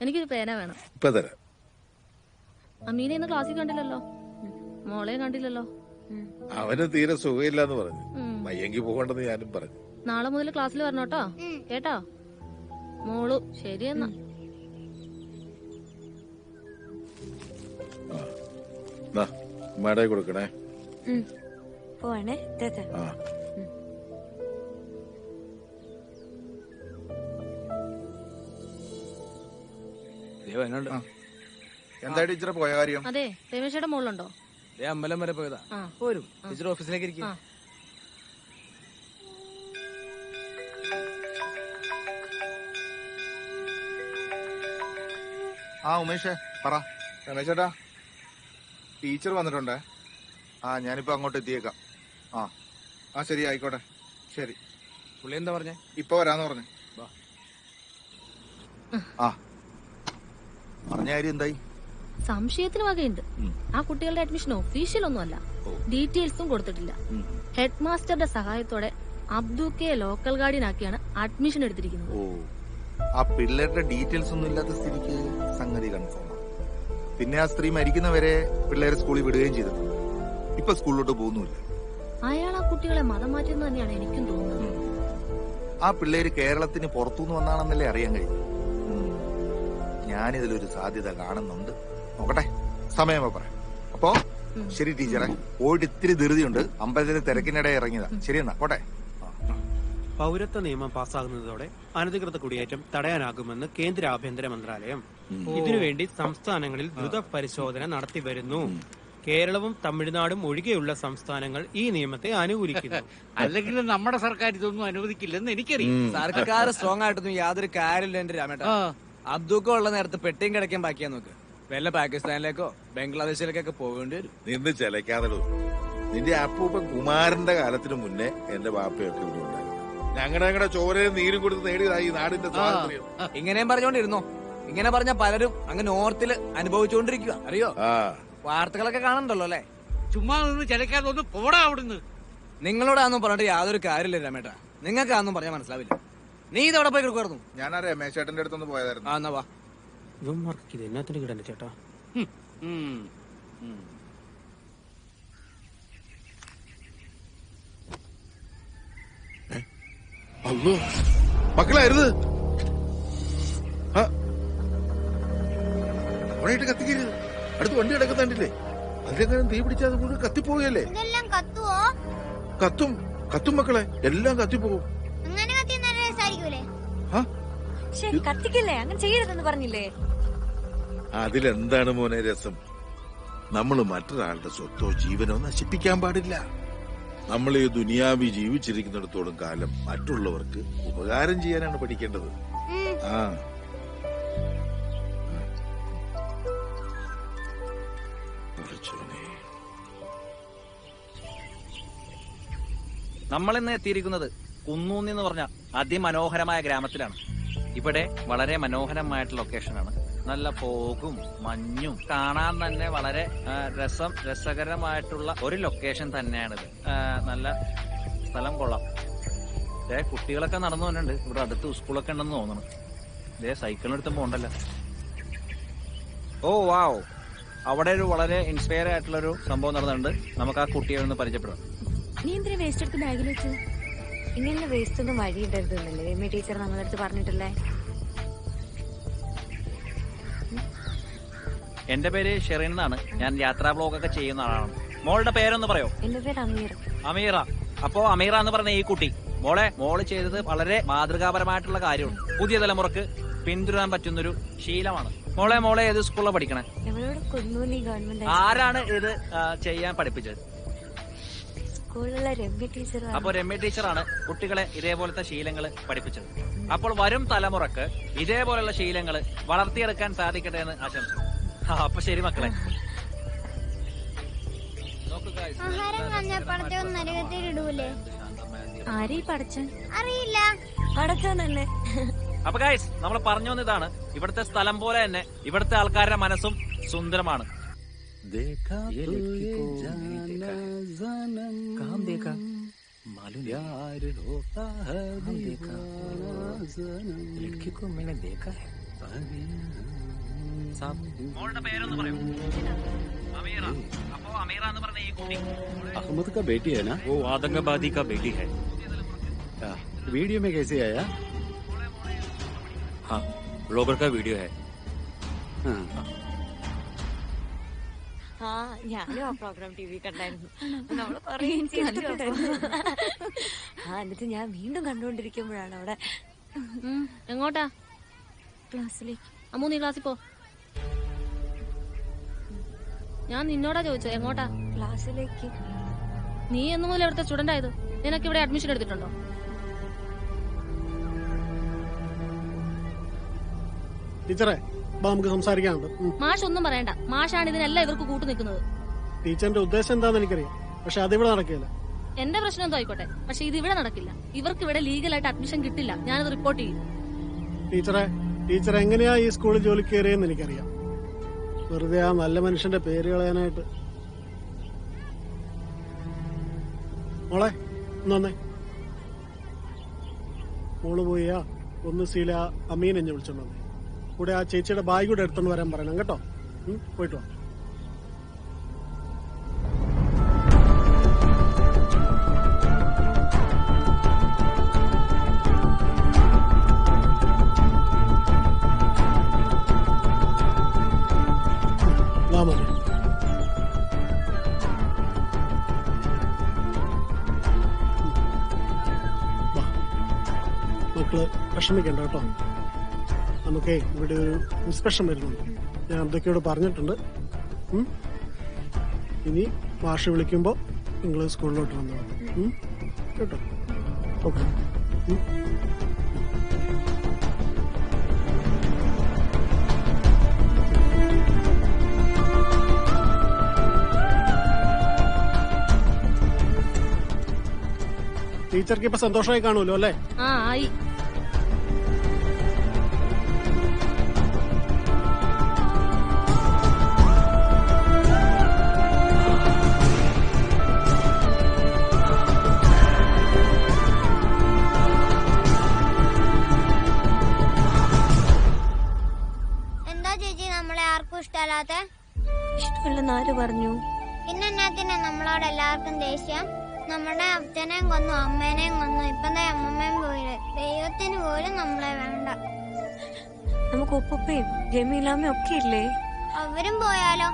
എനിക്കൊരു പേന വേണം. ഇപ്പൊ തരാം. അമീനെ ഇന്ന് ക്ലാസ്സിൽ കണ്ടില്ലല്ലോ, മോളെ കണ്ടില്ലല്ലോ. അവന് തീരെ സുഖമില്ലാന്ന് പറഞ്ഞു. വയ്യെങ്കി പോകണ്ടെന്ന് ഞാനും പറഞ്ഞു. നാളെ മുതൽ ക്ലാസ്സിൽ വരണോട്ടോ, കേട്ടോ മോളു? ശരിയെന്നാ. മേട കൊടുക്കണേ. പോവാണേ. എന്താ ടീച്ചറെ പോയ കാര്യം? അതെ, രമേശയുടെ മോളുണ്ടോ? അമ്പലം വരെ പോയതാ. പോരും. ടീച്ചർ ഓഫീസിലേക്ക് ഇരിക്കും. ഉമേഷേ പറ. രമേശേട്ടാ, ടീച്ചർ വന്നിട്ടുണ്ടേ. ഞാനിപ്പോ അങ്ങോട്ട് എത്തിയേക്കാം. ശരി, ആയിക്കോട്ടെ. ശരി. പുള്ളി എന്താ പറഞ്ഞേ? ഇപ്പൊ വരാന്ന് പറഞ്ഞു. പറഞ്ഞ കാര്യം എന്തായി? സംശയത്തിന് വകയുണ്ട്. ആ കുട്ടികളുടെ അഡ്മിഷൻ ഒഫീഷ്യൽ ഒന്നുമല്ല. ഡീറ്റെയിൽസും കൊടുത്തിട്ടില്ല. ഹെഡ് മാസ്റ്ററുടെ സഹായത്തോടെ അബ്ദുക്കെ ലോക്കൽ ഗാർഡിയനാക്കിയാണ് അഡ്മിഷൻ എടുത്തിരിക്കുന്നത്. ആ പിള്ളേരുടെ ഡീറ്റെയിൽസ് ഒന്നും ഇല്ലാത്ത സ്ഥിതിക്ക് സംഗതി കൺഫേം. പിന്നെ ആ സ്ത്രീ മരിക്കുന്നവരെ പിള്ളേരെ സ്കൂളിൽ വിടുകയും ചെയ്തിട്ടുണ്ട്. ഇപ്പൊ സ്കൂളിലോട്ട് പോകുന്നുമില്ല. അയാൾ ആ കുട്ടികളെ മതം മാറ്റിയെന്ന് തന്നെയാണ് എനിക്കും തോന്നുന്നത്. ആ പിള്ളേര് കേരളത്തിന് പുറത്തുനിന്ന് വന്നാണെന്നല്ലേ അറിയാൻ കഴിയും. ഞാനിതിലൊരു സാധ്യത കാണുന്നുണ്ട്. നോക്കട്ടെ, സമയം പറയാം. അപ്പോ ശരി ടീച്ചറെ, പോയിട്ട് ഇത്തിരി ധൃതിയുണ്ട്. അമ്പലത്തിലെ തിരക്കിനിടെ ഇറങ്ങിയതാ. ശരിയെന്നാ, പോട്ടെ. പൗരത്വ നിയമം പാസ്സാകുന്നതോടെ അനധികൃത കുടിയേറ്റം തടയാനാകുമെന്ന് കേന്ദ്ര ആഭ്യന്തര മന്ത്രാലയം. ഇതിനുവേണ്ടി സംസ്ഥാനങ്ങളിൽ ദ്രുത പരിശോധന നടത്തിവരുന്നു. കേരളവും തമിഴ്നാടും ഒഴികെയുള്ള സംസ്ഥാനങ്ങൾ ഈ നിയമത്തെ അനുകൂലിക്കുന്നു. അല്ലെങ്കിൽ നമ്മുടെ സർക്കാർ ഇതൊന്നും അനുവദിക്കില്ലെന്ന് എനിക്കറിയാം. സർക്കാർ സ്ട്രോങ് ആയിട്ടൊന്നും യാതൊരു കാര്യമില്ല എന്റെ രാമേട്ട. അബ്ദുക്ക ഉള്ള നേരത്തെ പെട്ടിയും കിടക്കാൻ ബാക്കിയാ നോക്ക്. വല്ല പാകിസ്ഥാനിലേക്കോ ബംഗ്ലാദേശിലേക്കൊക്കെ പോകേണ്ടി വരും. നിന്ന് ചിലക്കാതെ നിന്റെ അപ്പൂപ്പൻ കുമാരന്റെ കാലത്തിന് മുന്നേ എന്റെ ബാപ്പയൊക്കെ ഇവിടെ ഉണ്ടായിരുന്നു. ഞങ്ങളുടെ ചോരയും നീരും കൊടുത്ത് നേടിയതായി ഈ നാടിന്റെ സ്വാതന്ത്ര്യം. ഇങ്ങനെയും പറഞ്ഞോണ്ടിരുന്നോ? ഇങ്ങനെ പറഞ്ഞ പലരും അങ്ങ് നോർത്തിൽ അനുഭവിച്ചുകൊണ്ടിരിക്കുക, അറിയോ? വാർത്തകളൊക്കെ കാണണ്ടല്ലോ അല്ലെ? ചുമ്മാ നിന്ന് ചിലക്കാതെ ഒന്ന് പോടാ അവിടുന്ന്. നിങ്ങളോടാന്നും പറഞ്ഞിട്ട് യാതൊരു കാര്യമില്ല രാമേട്ടാ. നിങ്ങൾക്ക് അതൊന്നും പറഞ്ഞാൽ മനസ്സിലാവില്ല. നീ ഇതവിടെ പോയി കിടക്കുമായിരുന്നു. ഞാൻ രമേശേട്ടന്റെ അടുത്തൊന്ന് പോയതായിരുന്നു. എന്നാ വാ. ഇവന്മാർക്ക് ഇത് എന്നാത്തിന് കിടന്നെ ചേട്ടാ? അല്ലോ മക്കളായിരുന്നു. അവിടെ കത്തിക്കരുത്. അടുത്ത് വണ്ടി കിടക്കുന്നുണ്ടില്ലേ? അതിലെങ്ങനെ തീ പിടിച്ചാൽ അത് മുഴുവൻ കത്തിപ്പോവുകയല്ലേ? ഇതെല്ലാം കത്തുവോ? കത്തും കത്തും മക്കളെ, എല്ലാം കത്തിപ്പോവും. അങ്ങനെ കത്തി നല്ല രസമായിരിക്കൂലേ? ശരി, കത്തിക്കില്ലേ? അങ്ങനെ ചെയ്യരുതെന്ന് പറഞ്ഞില്ലേ? അതിലെന്താണ് മോനെ രസം? നമ്മൾ മറ്റൊരാളുടെ സ്വത്തോ ജീവനോ നശിപ്പിക്കാൻ പാടില്ല. നമ്മൾ ഈ ദുനിയാവി ജീവിച്ചിരിക്കുന്നിടത്തോളം കാലം മറ്റുള്ളവർക്ക് ഉപകാരം ചെയ്യാനാണ് പഠിക്കേണ്ടത്. ആ നമ്മളിന്ന് എത്തിയിരിക്കുന്നത് കുന്നൂന്നി എന്ന് പറഞ്ഞ അതിമനോഹരമായ ഗ്രാമത്തിലാണ്. ഇവിടെ വളരെ മനോഹരമായിട്ടുള്ള ലൊക്കേഷനാണ്. നല്ല ഫോഗും മഞ്ഞും കാണാൻ തന്നെ വളരെ രസകരമായിട്ടുള്ള ഒരു ലൊക്കേഷൻ തന്നെയാണിത്. നല്ല സ്ഥലം കൊള്ളാം. കുട്ടികളൊക്കെ നടന്നു വന്നിട്ടുണ്ട്. ഇവിടെ അടുത്ത് സ്കൂളൊക്കെ ഉണ്ടെന്ന് തോന്നുന്നു. സൈക്കിളിനെടുത്തും പോകണ്ടല്ലോ. ഓ വാവ്, അവിടെ ഒരു വളരെ ഇൻസ്പയർ ആയിട്ടുള്ള ഒരു സംഭവം നടന്നിട്ടുണ്ട്. നമുക്ക് ആ കുട്ടിയെ ഒന്ന് പരിചയപ്പെടാം. നീ എന്തിനാ വേസ്റ്റ് എടുത്ത് ബാഗിൽ വെച്ചു? ഇങ്ങനെ വേസ്റ്റ് ഒന്നും വഴിയിടരുതെന്നല്ലേ രമ്യ ടീച്ചർ നമ്മളെ അടുത്ത് പറഞ്ഞിട്ടില്ലേ? എന്റെ പേര് ഷെറിൻ എന്നാണ്. ഞാൻ യാത്രാ ബ്ലോഗൊക്കെ ചെയ്യുന്ന ആളാണ്. മോളുടെ പേരൊന്ന് പറയോ? എന്റെ പേര് അമീർ. അമീറ. അപ്പോ അമീറ എന്ന് പറഞ്ഞ ഈ കുട്ടി മോള് ചെയ്തത് വളരെ മാതൃകാപരമായിട്ടുള്ള കാര്യമാണ്. പുതിയ തലമുറക്ക് പിന്തുടരാൻ പറ്റുന്നൊരു ശീലമാണ്. മോളെ ഏത് സ്കൂളിലാണ് പഠിക്കണേ? ഗവൺമെന്റ്. ആരാണ് ഇത് ചെയ്യാൻ പഠിപ്പിച്ചത്? സ്കൂളിലെ രമ്യ ടീച്ചർ. അപ്പൊ രമ്യ ടീച്ചറാണ് കുട്ടികളെ ഇതേപോലത്തെ ശീലങ്ങൾ പഠിപ്പിച്ചത്. അപ്പോൾ വരും തലമുറക്ക് ഇതേപോലുള്ള ശീലങ്ങൾ വളർത്തിയെടുക്കാൻ സാധിക്കട്ടെ എന്ന് ആശംസിക്കുന്നു. അപ്പൊ ശരി മക്കളെ. ആഹാരം കളഞ്ഞ പടത്തെ ഒന്ന് നരകത്തിൽ ഇടൂലേ? ആരീ പടച്ചൻ? അറിയില്ല. പടച്ചൻ തന്നെ. അപ്പൊ ഗൈസ്, നമ്മൾ പറഞ്ഞു വന്നതാണ്, ഇവിടുത്തെ സ്ഥലം പോലെ തന്നെ ഇവിടുത്തെ ആൾക്കാരുടെ മനസ്സും സുന്ദരമാണ്. മോളുടെ പേരൊന്ന് പറയൂ? अमीरा। अप्पो अमीरा എന്ന് പറഞ്ഞ ഈ കുട്ടി अहमद का बेटी है ना? वो आतंकवादी का बेटी है। वीडियो में कैसे आया? हाँ, ब्लॉगर का वीडियो है। ആ ഞാനും ആ പ്രോഗ്രാം ടി വി കണ്ടായിരുന്നു. നമ്മള് എന്നിട്ട് ഞാൻ വീണ്ടും കണ്ടുകൊണ്ടിരിക്കുമ്പോഴാണ് അവിടെ. എങ്ങോട്ടാ? ക്ലാസ്സിലേക്ക്. അമ്മു നീ ക്ലാസ്സിൽ പോ. ഞാൻ നിന്നോടാ ചോദിച്ചോ എങ്ങോട്ടാ? ക്ലാസ്സിലേക്ക്. നീ എന്ന് മുതൽ ഇവിടുത്തെ സ്റ്റുഡന്റ് ആയത്? നിനക്ക് ഇവിടെ അഡ്മിഷൻ എടുത്തിട്ടുണ്ടോ? ടീച്ചറെ നമുക്ക് സംസാരിക്കാനുണ്ട്. മാഷ് ഒന്നും പറയണ്ട. മാഷാണ് ഇതിനെല്ലാം ഇവർക്ക് കൂട്ടു നിൽക്കുന്നത്. ടീച്ചറിന്റെ ഉദ്ദേശം എന്താന്ന് എനിക്കറിയാം, പക്ഷെ അതിവിടെ നടക്കില്ല. എന്റെ പ്രശ്നം എന്തോ ആയിക്കോട്ടെ, പക്ഷെ ഇത് ഇവിടെ നടക്കില്ല. ഇവർക്ക് ഇവിടെ ലീഗലായിട്ട് അഡ്മിഷൻ കിട്ടില്ല. ഞാനത് റിപ്പോർട്ട് ചെയ്യും. ടീച്ചർ എങ്ങനെയാ ഈ സ്കൂളിൽ ജോലിക്ക് കയറിയെന്ന് എനിക്കറിയാം. വെറുതെ ആ നല്ല മനുഷ്യന്റെ പേര് കളയാനായിട്ട്. മോളെ ഒന്നേ, മോള് പോയാ ഒന്ന് സീല അമീൻ എന്നെ വിളിച്ചോണ്ട് വന്നേ. കൂടെ ആ ചേച്ചിയുടെ ബാഗ് കൂടെ എടുത്തോണ്ട് വരാൻ പറയണം കേട്ടോ. പോയിട്ട് വാ. മക്കള് വിഷമിക്കണ്ട കേട്ടോ. നമുക്ക് ഇവിടെ ഒരു ഇൻസ്പെക്ഷൻ വരുന്നുണ്ട്. ഞാൻ അബ്ദുക്കയോട് പറഞ്ഞിട്ടുണ്ട്. ഇനി മാഷ് വിളിക്കുമ്പോ നിങ്ങൾ സ്കൂളിലോട്ട് വന്നു കേട്ടോ. ഓക്കെ. ടീച്ചർക്ക് ഇപ്പൊ സന്തോഷമായി കാണുമല്ലോ അല്ലേ? ആ ആയി. എന്താ ചേച്ചി നമ്മളെ ആർക്കും ഇഷ്ടമല്ലാത്ത? ഇഷ്ടമല്ലെന്ന് ആര് പറഞ്ഞു? പിന്നെ എന്നാത്തിനാ നമ്മളോട് എല്ലാവർക്കും ദേഷ്യം? നമ്മുടെ അച്ഛനെയും കൊന്നു, അമ്മേനെയും കൊന്നു, ഇപ്പൊ അമ്മമ്മയും പോയില്ലേ. ദൈവത്തിന് പോലും നമ്മളെ വേണ്ട. നമുക്ക് ഉപ്പയും ജമീലാമ്മയും ഒക്കെ ഇല്ലേ? അവരും പോയാലോ?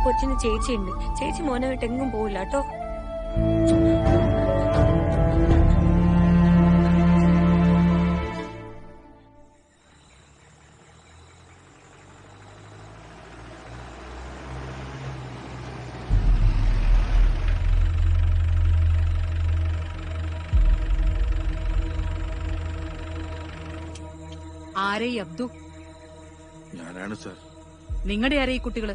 കൊച്ചിന് ചേച്ചിയുണ്ട്. ചേച്ചി മോനെ വിട്ട് എങ്ങും പോവില്ല കേട്ടോ. ആരെ ഈ അബ്ദു? ഞാനാണ് സാർ. നിങ്ങളുടെ ആരെ ഈ കുട്ടികള്?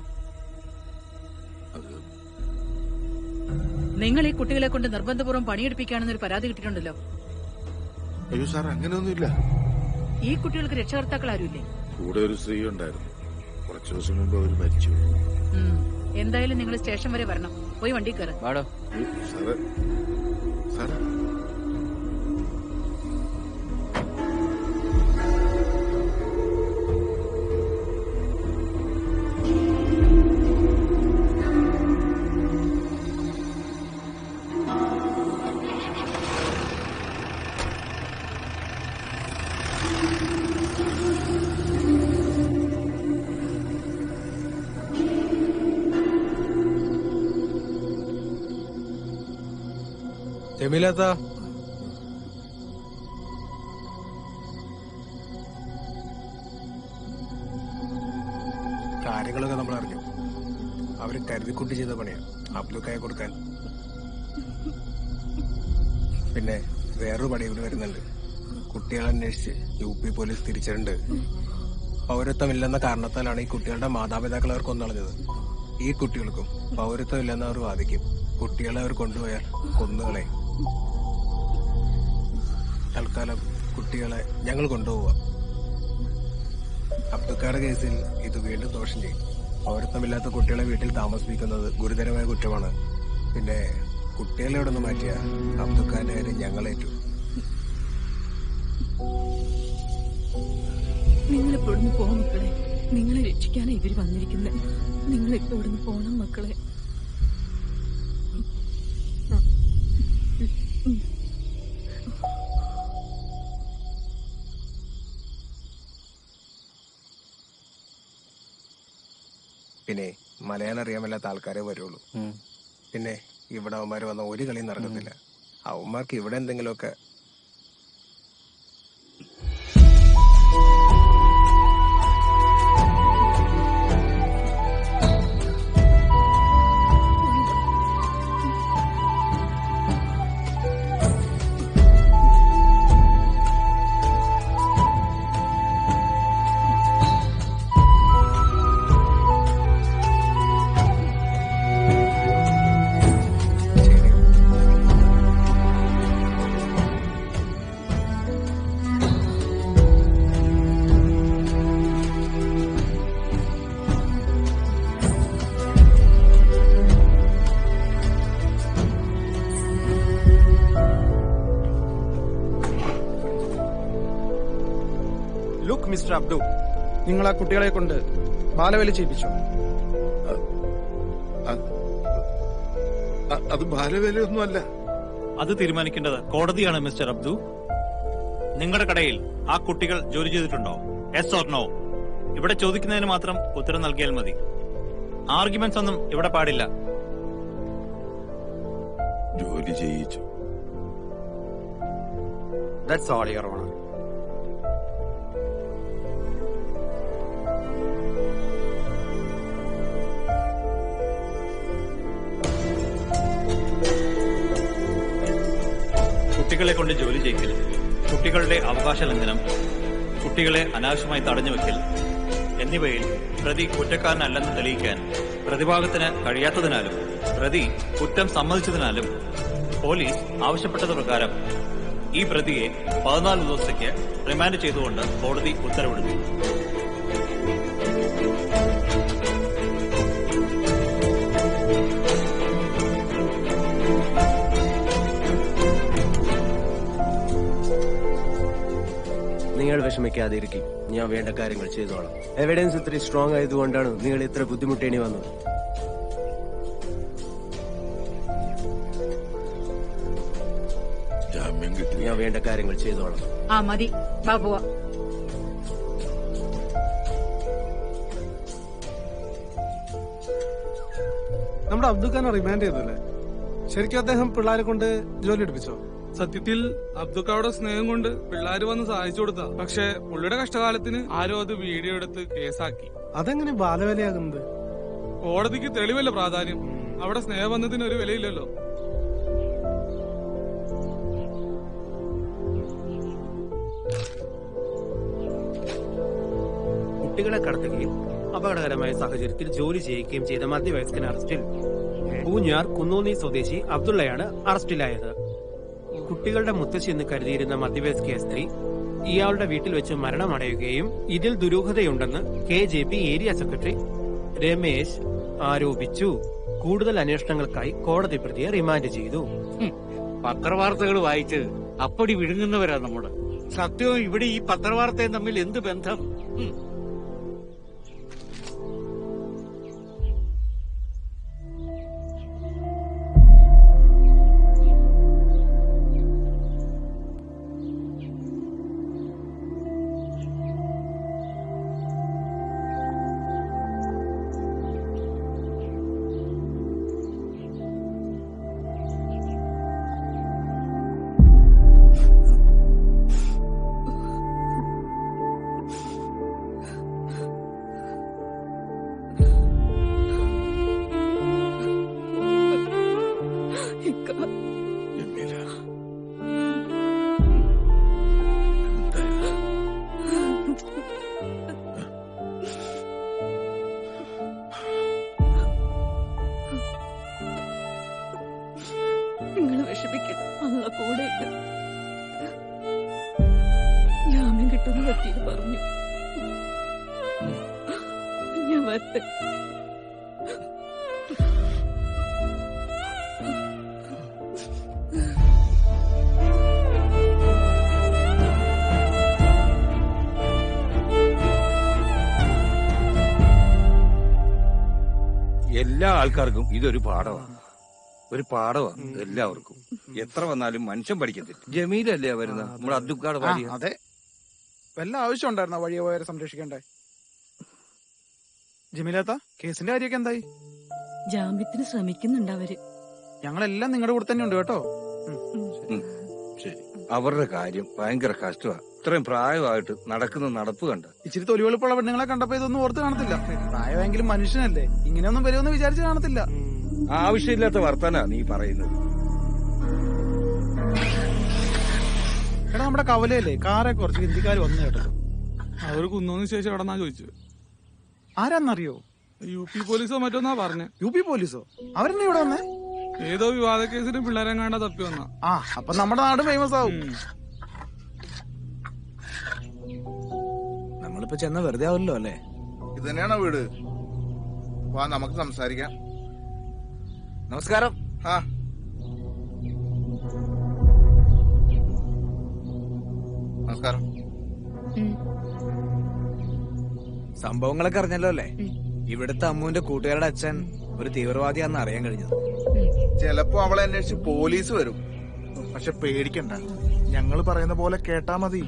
നിങ്ങൾ ഈ കുട്ടികളെ കൊണ്ട് നിർബന്ധപൂർവ്വം പണിയെടുപ്പിക്കുകയാണെന്നൊരു പരാതി കിട്ടിയിട്ടുണ്ടല്ലോ. അയ്യോ സാർ, അങ്ങനെയൊന്നുമില്ല. ഈ കുട്ടികൾക്ക് രക്ഷകർത്താക്കൾ ആരുമില്ലേ? കൂടെ ഒരു സ്ത്രീ ഉണ്ടായിരുന്നു. കുറച്ചു ദിവസം മുമ്പ് അവർ മരിച്ചു. എന്തായാലും നിങ്ങൾ സ്റ്റേഷൻ വരെ വരണം. പോയി വണ്ടി കയറ്. സാറ് സാർ ജമീലത്ത, കാര്യങ്ങളൊക്കെ നമ്മൾ അറിഞ്ഞു. അവര് കരുതിക്കുട്ടി ചെയ്ത പണിയാ അബ്ദുക്കായ കൊടുക്കാൻ. പിന്നെ വേറൊരു പണി ഇവിടെ വരുന്നുണ്ട്. കുട്ടികളെ അന്വേഷിച്ച് UP പോലീസ് തിരിച്ചിട്ടുണ്ട്. പൗരത്വമില്ലെന്ന കാരണത്താലാണ് ഈ കുട്ടികളുടെ മാതാപിതാക്കൾ അവർ കൊന്നളഞ്ഞത്. ഈ കുട്ടികൾക്കും പൗരത്വമില്ലെന്ന് അവർ വാദിക്കും. കുട്ടികളെ അവർ കൊണ്ടുപോയാൽ കൊന്നുകളെ. തൽക്കാലം കുട്ടികളെ ഞങ്ങൾ കൊണ്ടുപോവാം. അബ്ദുക്കാരുടെ കേസിൽ ഇത് വീണ്ടും ദോഷം ചെയ്യും. പൗരത്വമില്ലാത്ത കുട്ടികളെ വീട്ടിൽ താമസിപ്പിക്കുന്നത് ഗുരുതരമായ കുറ്റമാണ്. പിന്നെ കുട്ടികളെ ഇവിടെ നിന്ന് മാറ്റിയ അബ്ദുക്കാരുടെ കാര്യം ഞങ്ങളേറ്റു. നിങ്ങളിപ്പോ ഇവിടുന്ന് പോകാം മക്കളെ. നിങ്ങളെ രക്ഷിക്കാനാണ് ഇവര് വന്നിരിക്കുന്നത്. നിങ്ങളിപ്പോ ഇവിടുന്ന് പോണം മക്കളെ. പിന്നെ മലയാളം അറിയാൻ മേലാത്ത ആൾക്കാരെ വരുള്ളൂ. പിന്നെ ഇവിടെ അവന്മാര് വന്ന ഒരു കളിയും നടക്കത്തില്ല. അവന്മാർക്ക് ഇവിടെ എന്തെങ്കിലുമൊക്കെ മിസ്റ്റർ അബ്ദു, നിങ്ങൾ ആ കുട്ടികളെ കൊണ്ട് ബാലവേല ചെയ്യിപ്പിച്ചോ? അത് ബാലവേലയൊന്നുമല്ല. അത് തീരുമാനിക്കേണ്ടത് കോടതിയാണ് മിസ്റ്റർ അബ്ദു. നിങ്ങളുടെ കടയിൽ ആ കുട്ടികൾ ജോലി ചെയ്തിട്ടുണ്ടോ? Yes or no? ഇവിടെ ചോദിക്കുന്നതിന് മാത്രം ഉത്തരം നൽകിയാൽ മതി. ആർഗ്യുമെന്റ്സ് ഒന്നും ഇവിടെ പാടില്ല. ജോലി ചെയ്യിച്ചു. That's all, Your Honor. കുട്ടികളെ കൊണ്ട് ജോലി ചെയ്യിക്കൽ, കുട്ടികളുടെ അവകാശ ലംഘനം, കുട്ടികളെ അനാവശ്യമായി തടഞ്ഞുവെക്കൽ എന്നിവയിൽ പ്രതി കുറ്റക്കാരനല്ലെന്ന് തെളിയിക്കാൻ പ്രതിഭാഗത്തിന് കഴിയാത്തതിനാലും പ്രതി കുറ്റം സമ്മതിച്ചതിനാലും പോലീസ് ആവശ്യപ്പെട്ടത് പ്രകാരം ഈ പ്രതിയെ 14 ദിവസത്തേക്ക് റിമാൻഡ് ചെയ്തുകൊണ്ട് കോടതി ഉത്തരവിടുന്നു. നിങ്ങൾ വിഷമിക്കാതിരിക്കും. ഞാൻ വേണ്ട കാര്യങ്ങൾ ചെയ്തോളാം. എവിഡൻസ് ഇത്ര സ്ട്രോങ് ആയതുകൊണ്ടാണ് നിങ്ങൾ ഇത്ര ബുദ്ധിമുട്ടേണ്ടി വന്നത്. ഞാൻ വേണ്ട കാര്യങ്ങൾ ചെയ്തോളാം. മതി ബാബുവ. നമ്മുടെ അബ്ദുഖാനെ റിമാൻഡ് ചെയ്തല്ലേ? ശരിക്കും അദ്ദേഹം പിള്ളേരെ കൊണ്ട് ജോലി എടുപ്പിച്ചോ? സത്യത്തിൽ അബ്ദുക്കാവിടെ സ്നേഹം കൊണ്ട് പിള്ളേര് വന്ന് സഹായിച്ചു കൊടുത്താ. പക്ഷെ പുള്ളിയുടെ കഷ്ടകാലത്തിന് ആരോ അത് വീഡിയോ എടുത്ത് കേസാക്കി. അതെങ്ങനെ ബാലവേലയാകുന്നത്? കോടതിക്ക് തെളിവല്ല പ്രാധാന്യം. അവിടെ സ്നേഹബന്ധത്തിന് ഒരു വിലയില്ലല്ലോ. കുട്ടികളെ കടത്തുകയും അപകടകരമായ സാഹചര്യത്തിൽ ജോലി ചെയ്യിക്കുകയും ചെയ്ത മധ്യവയസ്കൻ അറസ്റ്റിൽ. പൂഞ്ഞാർ കുന്നൂന്നി സ്വദേശി അബ്ദുള്ളയാണ് അറസ്റ്റിലായത്. കുട്ടികളുടെ മുത്തശ്ശി എന്ന് കരുതിയിരുന്ന മധ്യവയസ്ക സ്ത്രീ ഇയാളുടെ വീട്ടിൽ വെച്ച് മരണമടയുകയും ഇതിൽ ദുരൂഹതയുണ്ടെന്ന് KJP ഏരിയ സെക്രട്ടറി രമേശ് ആരോപിച്ചു. കൂടുതൽ അന്വേഷണങ്ങൾക്കായി കോടതി പ്രതിയെ റിമാൻഡ് ചെയ്തു. പത്രവാർത്തകൾ വായിച്ച് അപ്പടി വിഴുങ്ങുന്നവരാ നമ്മുടെ. സത്യവും ഇവിടെ ഈ പത്രവാർത്തയും തമ്മിൽ എന്ത് ബന്ധം? നിങ്ങൾ വിഷമിക്കണം, അല്ല കൂടെ ഉണ്ട്. ജാമ്യം കിട്ടുന്ന വക്കീല് പറഞ്ഞു. ഞാൻ വരട്ടെ. എല്ലാ ആൾക്കാർക്കും ഇതൊരു പാഠമാണ്. ഒരു പാഠമാണ് എല്ലാവർക്കും. എത്ര വന്നാലും മനുഷ്യൻ പഠിക്കത്തില്ല. ജമീലല്ലേ വരുന്ന നമ്മുടെ അബ്ദുക്കാട് ഭാര്യ. അതെ, വല്ല ആവശ്യം ഉണ്ടായിരുന്ന വഴിയെ പോയവരെ സംരക്ഷിക്കണ്ടേ? ജമീലാത്ത, കേസിന്റെ കാര്യമൊക്കെ എന്തായി? ജാമ്യത്തിന് ശ്രമിക്കുന്നുണ്ട് അവര്. ഞങ്ങളെല്ലാം നിങ്ങളുടെ കൂടെ തന്നെ ഉണ്ട് കേട്ടോ. ശരി. അവരുടെ കാര്യം ഭയങ്കര കഷ്ടമാണ്. ഇത്രയും പ്രായമായിട്ട് നടക്കുന്ന നടപ്പ് കണ്ട. ഇച്ചിരി തൊലിവെളുപ്പുള്ള പെണ്ണുങ്ങളെ കണ്ടപ്പോ ഇതൊന്നും ഓർത്ത് കാണത്തില്ല. പ്രായമെങ്കിലും മനുഷ്യനല്ലേ, ഇങ്ങനെയൊന്നും വരുമെന്ന് വിചാരിച്ച് കാണത്തില്ല. ആവശ്യമില്ലാത്ത വർത്താനാ നീ പറയുന്നത്. എടാ, നമ്മുടെ കവലയല്ലേ കാറെ കുറച്ച് ഹിന്ദിക്കാർ വന്നു കേട്ടല്ലോ. അവർ കുന്നോന്ന് ശേഷം എവിടെന്നാ ചോദിച്ചത്. ആരാന്നറിയോ? UP പോലീസോ മറ്റോന്നാ പറഞ്ഞേ. UP പോലീസോ? അവരെന്നെ ഇവിടെ വന്നേ? ഏതോ വിവാദ കേസിന് പിള്ളേരെങ്ങാണ്ട തപ്പി വന്ന. അപ്പൊ നമ്മുടെ നാട് ഫേമസ് ആവും. നമ്മളിപ്പോ ചെന്ന വെറുതെ ആവില്ലല്ലോ അല്ലേ? ഇത് തന്നെയാണോ വീട്? വാ, നമുക്ക് സംസാരിക്കാം. നമസ്കാരം. നമസ്കാരം. സംഭവങ്ങളൊക്കെ അറിഞ്ഞല്ലോ അല്ലേ? ഇവിടുത്തെ അമ്മുവിന്റെ കൂട്ടുകാരുടെ അച്ഛൻ ഒരു തീവ്രവാദിയാണെന്ന് അറിയാൻ കഴിഞ്ഞത്. ചിലപ്പോ അവളെ അന്വേഷിച്ച് പോലീസ് വരും. പക്ഷെ പേടിക്കണ്ട, ഞങ്ങൾ പറയുന്ന പോലെ കേട്ടാ മതി.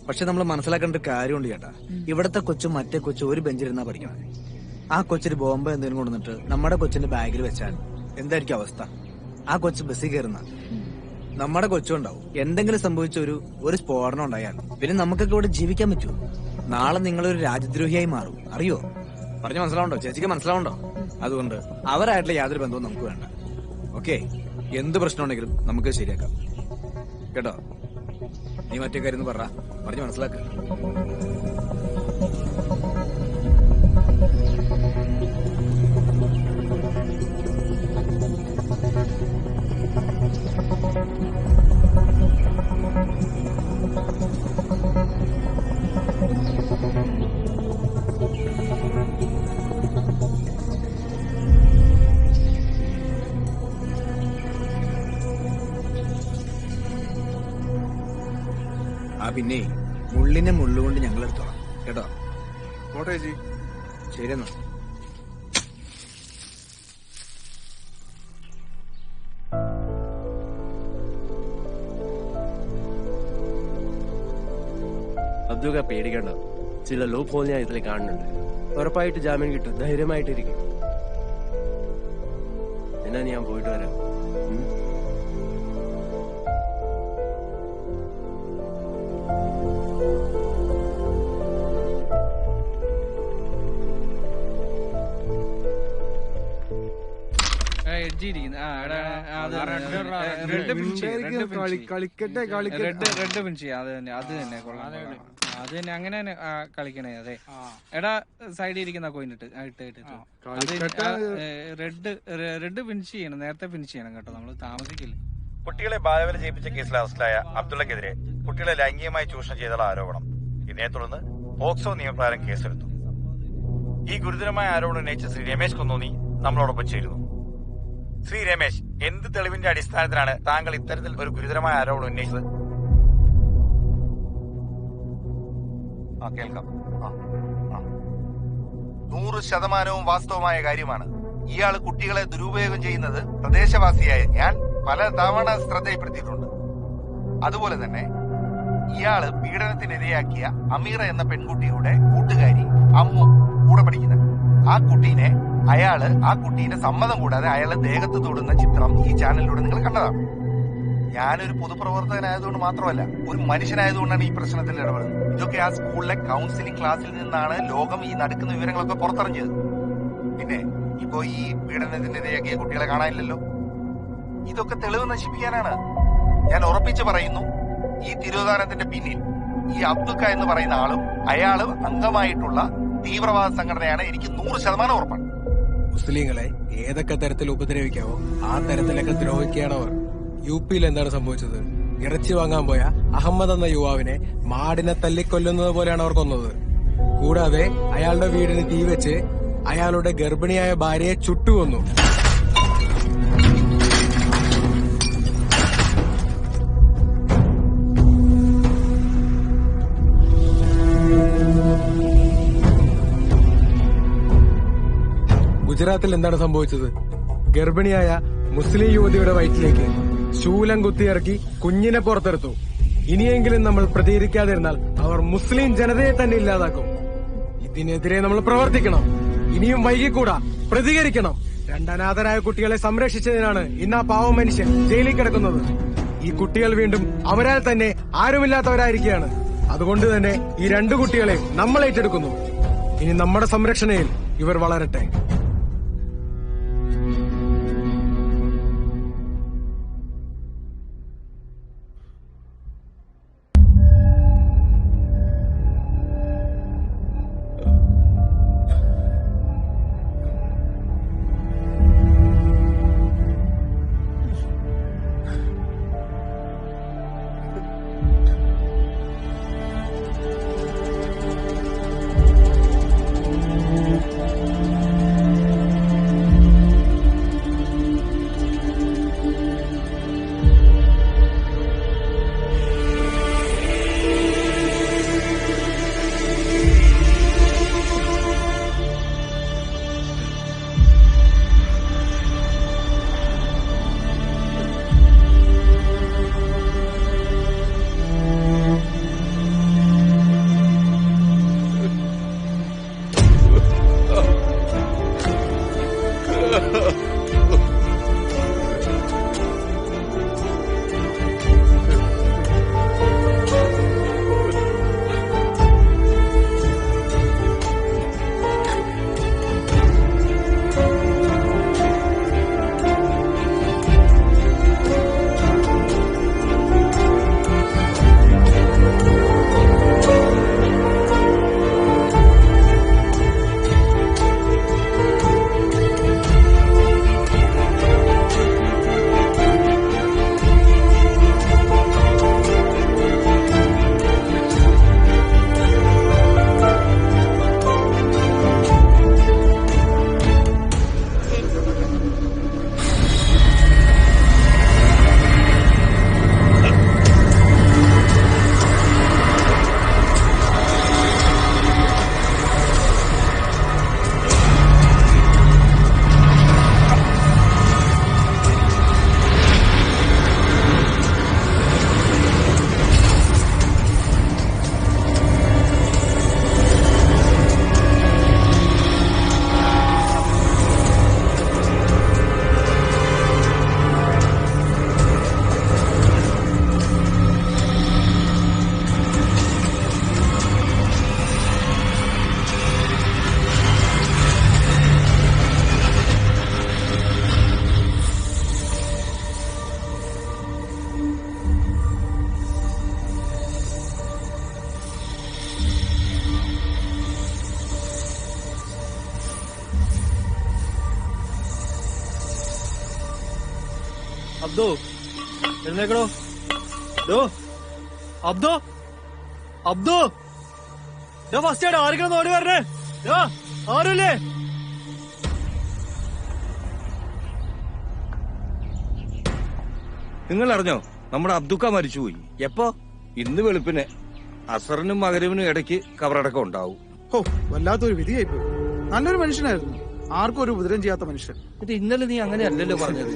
പക്ഷെ നമ്മൾ മനസ്സിലാക്കേണ്ട ഒരു കാര്യമുണ്ട് ചേട്ടാ. ഇവിടത്തെ കൊച്ചും മറ്റേ കൊച്ചും ഒരു ബെഞ്ചിലിരുന്നാ പഠിക്കണം. ആ കൊച്ചിന് ബോംബ് എന്തെങ്കിലും കൊണ്ടുവന്നിട്ട് നമ്മുടെ കൊച്ചിന്റെ ബാഗിൽ വെച്ചാൽ എന്തായിരിക്കും അവസ്ഥ? ആ കൊച്ചു ബസ്സിൽ കയറുന്ന നമ്മുടെ കൊച്ചുണ്ടാവും. എന്തെങ്കിലും സംഭവിച്ച ഒരു സ്ഫോടനം ഉണ്ടായാൽ പിന്നെ നമുക്കൊക്കെ ഇവിടെ ജീവിക്കാൻ പറ്റൂ? നാളെ നിങ്ങളൊരു രാജ്യദ്രോഹിയായി മാറും, അറിയോ? പറഞ്ഞ മനസ്സിലാവുണ്ടോ? ചേച്ചിക്ക് മനസ്സിലാവുണ്ടോ? അതുകൊണ്ട് അവരായിട്ടുള്ള യാതൊരു ബന്ധവും നമുക്ക് വേണ്ട. ഓക്കെ, എന്ത് പ്രശ്നം ഉണ്ടെങ്കിലും നമുക്ക് ശരിയാക്കാം കേട്ടോ. നീ മറ്റേ കാര്യം പറഞ്ഞു മനസ്സിലാക്ക. പിന്നെ മുള്ളിനെ മുള്ളുകൊണ്ട് ഞങ്ങൾ എടുത്തോളാം കേട്ടോ. കോട്ടേജി ശരി എന്നാ. അബ്ദുക പേടിക്കണ്ട, ചില ലൂപ്പ് ഹോൾ ഞാൻ ഇതിൽ കാണുന്നുണ്ട്. ഉറപ്പായിട്ട് ജാമ്യം കിട്ടും, ധൈര്യമായിട്ടിരിക്കും. എന്നാ ഞാൻ പോയിട്ട് വരാം. കളിക്കട്ടെ റെഡ് ഫിനിഷ് അത് തന്നെ അത് തന്നെ അങ്ങനെ തന്നെ കളിക്കണേ. അതെ എടാ സൈഡിൽ ഇരിക്കുന്ന കോയിൻ റെഡ് ഫിനിഷ് ചെയ്യണം, നേരത്തെ ഫിനിഷ് ചെയ്യണം കേട്ടോ, നമ്മള് താമസിക്കില്ല. കുട്ടികളെ ബാലവേല ചെയ്യിപ്പിച്ച കേസിൽ അറസ്റ്റിലായ അബ്ദുള്ളക്കെതിരെ കുട്ടികളെ ലൈംഗികമായി ചൂഷണം ചെയ്തുള്ള ആരോപണം. ഇതിനെ തുടർന്ന് പോക്സോ നിയമപ്രകാരം കേസെടുത്തു. ഈ ഗുരുതരമായ ആരോപണം ഉന്നയിച്ച ശ്രീ രമേശ് കുന്നോന്നി നമ്മളോടൊപ്പം ചേരുന്നു. ശ്രീ രമേശ്, എന്ത് തെളിവിന്റെ അടിസ്ഥാനത്തിലാണ് താങ്കൾ ഇത്തരത്തിൽ ഒരു ഗുരുതരമായ ആരോപണം ഉന്നയിച്ചത്? കേൾക്കാം. 100% വാസ്തവമായ കാര്യമാണ്. ഇയാള് കുട്ടികളെ ദുരുപയോഗം ചെയ്യുന്നത് പ്രദേശവാസിയായ ഞാൻ പല തവണ ശ്രദ്ധയിൽപ്പെടുത്തിയിട്ടുണ്ട്. അതുപോലെ തന്നെ ഇയാള് പീഡനത്തിനിരയാക്കിയ അമീറ എന്ന പെൺകുട്ടിയുടെ കൂട്ടുകാരി അമ്മു കൂടെ പഠിക്കുന്നത്, ആ കുട്ടീന്റെ സമ്മതം കൂടാതെ അയാളെ ദേഹത്ത് തൊടുന്ന ചിത്രം ഈ ചാനലിലൂടെ നിങ്ങൾ കണ്ടതാണ്. ഞാനൊരു പൊതുപ്രവർത്തകനായതുകൊണ്ട് മാത്രമല്ല, ഒരു മനുഷ്യനായതുകൊണ്ടാണ് ഈ പ്രശ്നത്തിൽ ഇടപെടുന്നത്. ഇതൊക്കെ ആ സ്കൂളിലെ കൗൺസിലിംഗ് ക്ലാസ്സിൽ നിന്നാണ് ലോകം ഈ നടക്കുന്ന വിവരങ്ങളൊക്കെ പുറത്തറിഞ്ഞത്. പിന്നെ ഇപ്പോ ഈ പീഡനത്തിനിരയാക്കിയ കുട്ടികളെ കാണാനില്ലല്ലോ. ഇതൊക്കെ തെളിവ് നശിപ്പിക്കാനാണ്. ഞാൻ ഉറപ്പിച്ചു പറയുന്നു, ഈ തിരോധാനത്തിന്റെ പിന്നിൽ ഈ അബ്ദുക്ക എന്ന് പറയുന്ന ആളും അയാളും അംഗമായിട്ടുള്ള തീവ്രവാദ സംഘടനയാണ്. എനിക്ക് 100% ഉറപ്പാണ്. മുസ്ലിങ്ങളെ ഏതൊക്കെ തരത്തിൽ ഉപദ്രവിക്കാവോ ആ തരത്തിലൊക്കെ ദ്രോഹിക്കുകയാണ് അവർ. UP-യിൽ എന്താണ് സംഭവിച്ചത്? ഇറച്ചി വാങ്ങാൻ പോയ അഹമ്മദ് എന്ന യുവാവിനെ മാടിനെ തല്ലിക്കൊല്ലുന്നത് പോലെയാണ് അവർ കൊന്നത്. കൂടാതെ അയാളുടെ വീടിന് തീവെച്ച് അയാളുടെ ഗർഭിണിയായ ഭാര്യയെ ചുട്ടുകൊന്നു. ഗുജറാത്തിൽ എന്താണ് സംഭവിച്ചത്? ഗർഭിണിയായ മുസ്ലിം യുവതിയുടെ വയറ്റിലേക്ക് ശൂലം കുത്തിയിറക്കി കുഞ്ഞിനെ പുറത്തെടുത്തു. ഇനിയെങ്കിലും നമ്മൾ പ്രതികരിക്കാതിരുന്നാൽ അവർ മുസ്ലിം ജനതയെ തന്നെ ഇല്ലാതാക്കും. ഇതിനെതിരെ നമ്മൾ പ്രവർത്തിക്കണം. ഇനിയും വൈകിക്കൂടാ, പ്രതികരിക്കണം. 2 അനാഥരായ കുട്ടികളെ സംരക്ഷിച്ചതിനാണ് ഇന്ന് ആ പാവം മനുഷ്യൻ ജയിലിൽ കിടക്കുന്നത്. ഈ കുട്ടികൾ വീണ്ടും അവരാൽ തന്നെ ആരുമില്ലാത്തവരായിരിക്കുകയാണ്. അതുകൊണ്ട് തന്നെ ഈ 2 കുട്ടികളെ നമ്മൾ ഏറ്റെടുക്കുന്നു. ഇനി നമ്മുടെ സംരക്ഷണയിൽ ഇവർ വളരട്ടെ. അബ്ദു എഴുന്നേക്കണോ? അബ്ദു അബ്ദു ഫസ്റ്റ് ആയിട്ട് ആരെങ്കിലും ഓടി വരണേ. ആരുല്ലേ? നിങ്ങൾ അറിഞ്ഞോ നമ്മുടെ അബ്ദുക്ക മരിച്ചുപോയി? എപ്പോ? ഇന്ന് വെളുപ്പിനെ. അസറിനും മകരവിനും ഇടയ്ക്ക് കബറടക്കം ഉണ്ടാവും. ഓ, വല്ലാത്തൊരു വിധിയായിപ്പോ. നല്ലൊരു മനുഷ്യനായിരുന്നു, ആർക്കും ഒരു ഉപദ്രവം ചെയ്യാത്ത മനുഷ്യൻ. ഇത് ഇന്നലെ നീ അങ്ങനെ അല്ലല്ലോ പറഞ്ഞത്.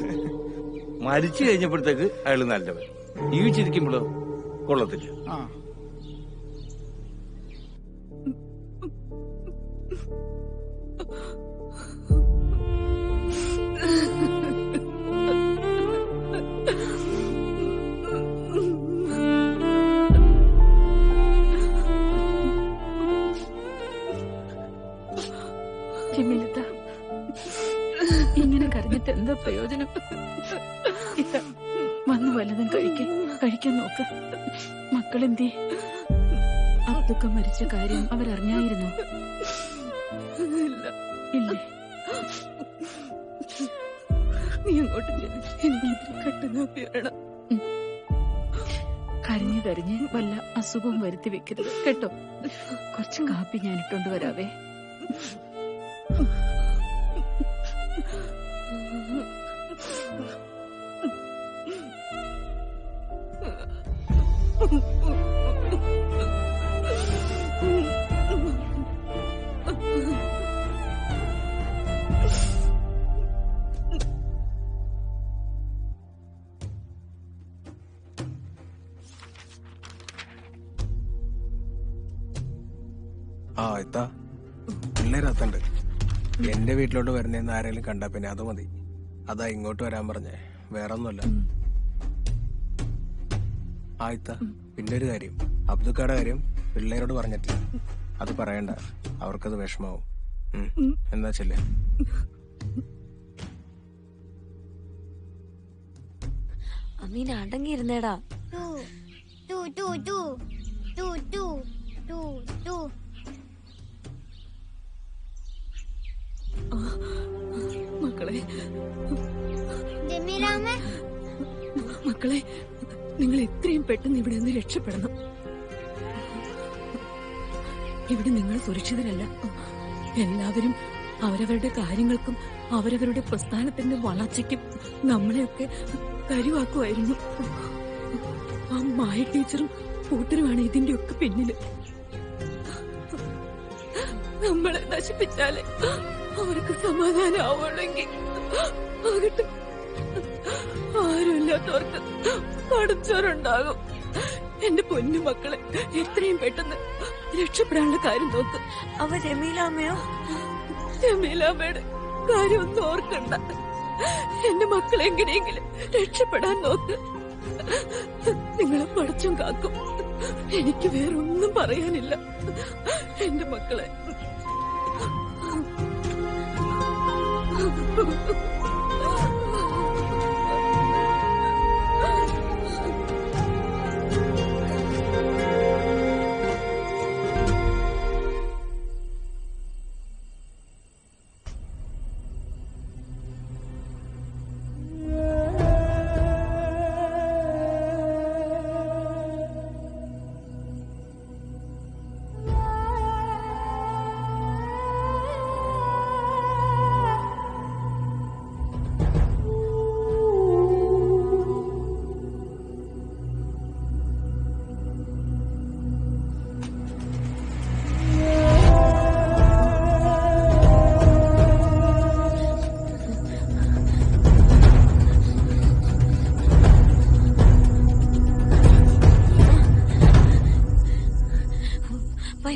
മരിച്ചു കഴിഞ്ഞപ്പോഴത്തേക്ക് അയാൾ നല്ലവൻ, ജീവിച്ചിരിക്കുമ്പോഴോ കൊള്ളത്തില്ല. ഇങ്ങനെ കരഞ്ഞിട്ട് എന്താ പ്രയോജനം? വന്ന് വല്ലതും കഴിക്കാൻ നോക്ക്. മക്കളെന്തേ? അബ്ദുക്ക മരിച്ച കാര്യം അവരറിഞ്ഞായിരുന്നോ? ഇല്ലേ? നീ അങ്ങോട്ട് കരഞ്ഞ് വല്ല അസുഖവും വരുത്തി വെക്കരുത് കേട്ടോ. കുറച്ച് കാപ്പി ഞാൻ ഇട്ടോണ്ട് വരാവേ. ഇത്താ പിള്ളേരത്തുണ്ട്. എന്റെ വീട്ടിലോട്ട് വരുന്നേന്ന് ആരെങ്കിലും കണ്ടാ പിന്നെ അത് മതി. അതാ ഇങ്ങോട്ട് വരാൻ പറഞ്ഞേ, വേറെ ഒന്നുമല്ല. ഇത്താ പിന്നെ ഒരു കാര്യം, അബ്ദുക്കയുടെ കാര്യം പിള്ളേരോട് പറഞ്ഞിട്ടില്ല. അത് പറയണ്ട, അവർക്കത് വിഷമാവും. എന്താ ചെല്ലേ? അമീന അടങ്ങിയിരുന്നേടാ. മക്കളെ, നിങ്ങൾ എത്രയും പെട്ടെന്ന് ഇവിടെ നിന്ന് രക്ഷപ്പെടണം. ഇവിടെ നിങ്ങൾ സുരക്ഷിതരല്ല. എല്ലാവരും അവരവരുടെ കാര്യങ്ങൾക്കും അവരവരുടെ പ്രസ്ഥാനത്തിന്റെ വളർച്ചയ്ക്കും നമ്മളെയൊക്കെ കരുവാക്കുമായിരുന്നു. ആ മായ ടീച്ചറും കൂട്ടരുമാണ് ഇതിന്റെ ഒക്കെ പിന്നില്. നമ്മളെ നശിപ്പിച്ചാലേ അവർക്ക് സമാധാനമാവുള്ളെങ്കിൽ ആകട്ടെ. ആരുമില്ലാത്തവർക്ക് പഠിച്ചവരുണ്ടാകും. എന്റെ പൊന്നു മക്കളെ, എത്രയും പെട്ടെന്ന് രക്ഷപ്പെടാനുള്ള കാര്യം നോക്ക്. അവ ജമീലാമ്മയോ? ജമീലാമ്മയുടെ കാര്യം ഒന്നും ഓർക്കണ്ട. എന്റെ മക്കളെ എങ്ങനെയെങ്കിലും രക്ഷപ്പെടാൻ നോക്ക്. നിങ്ങളെ പഠിച്ചും കാക്കും. എനിക്ക് വേറൊന്നും പറയാനില്ല. എന്റെ മക്കളെ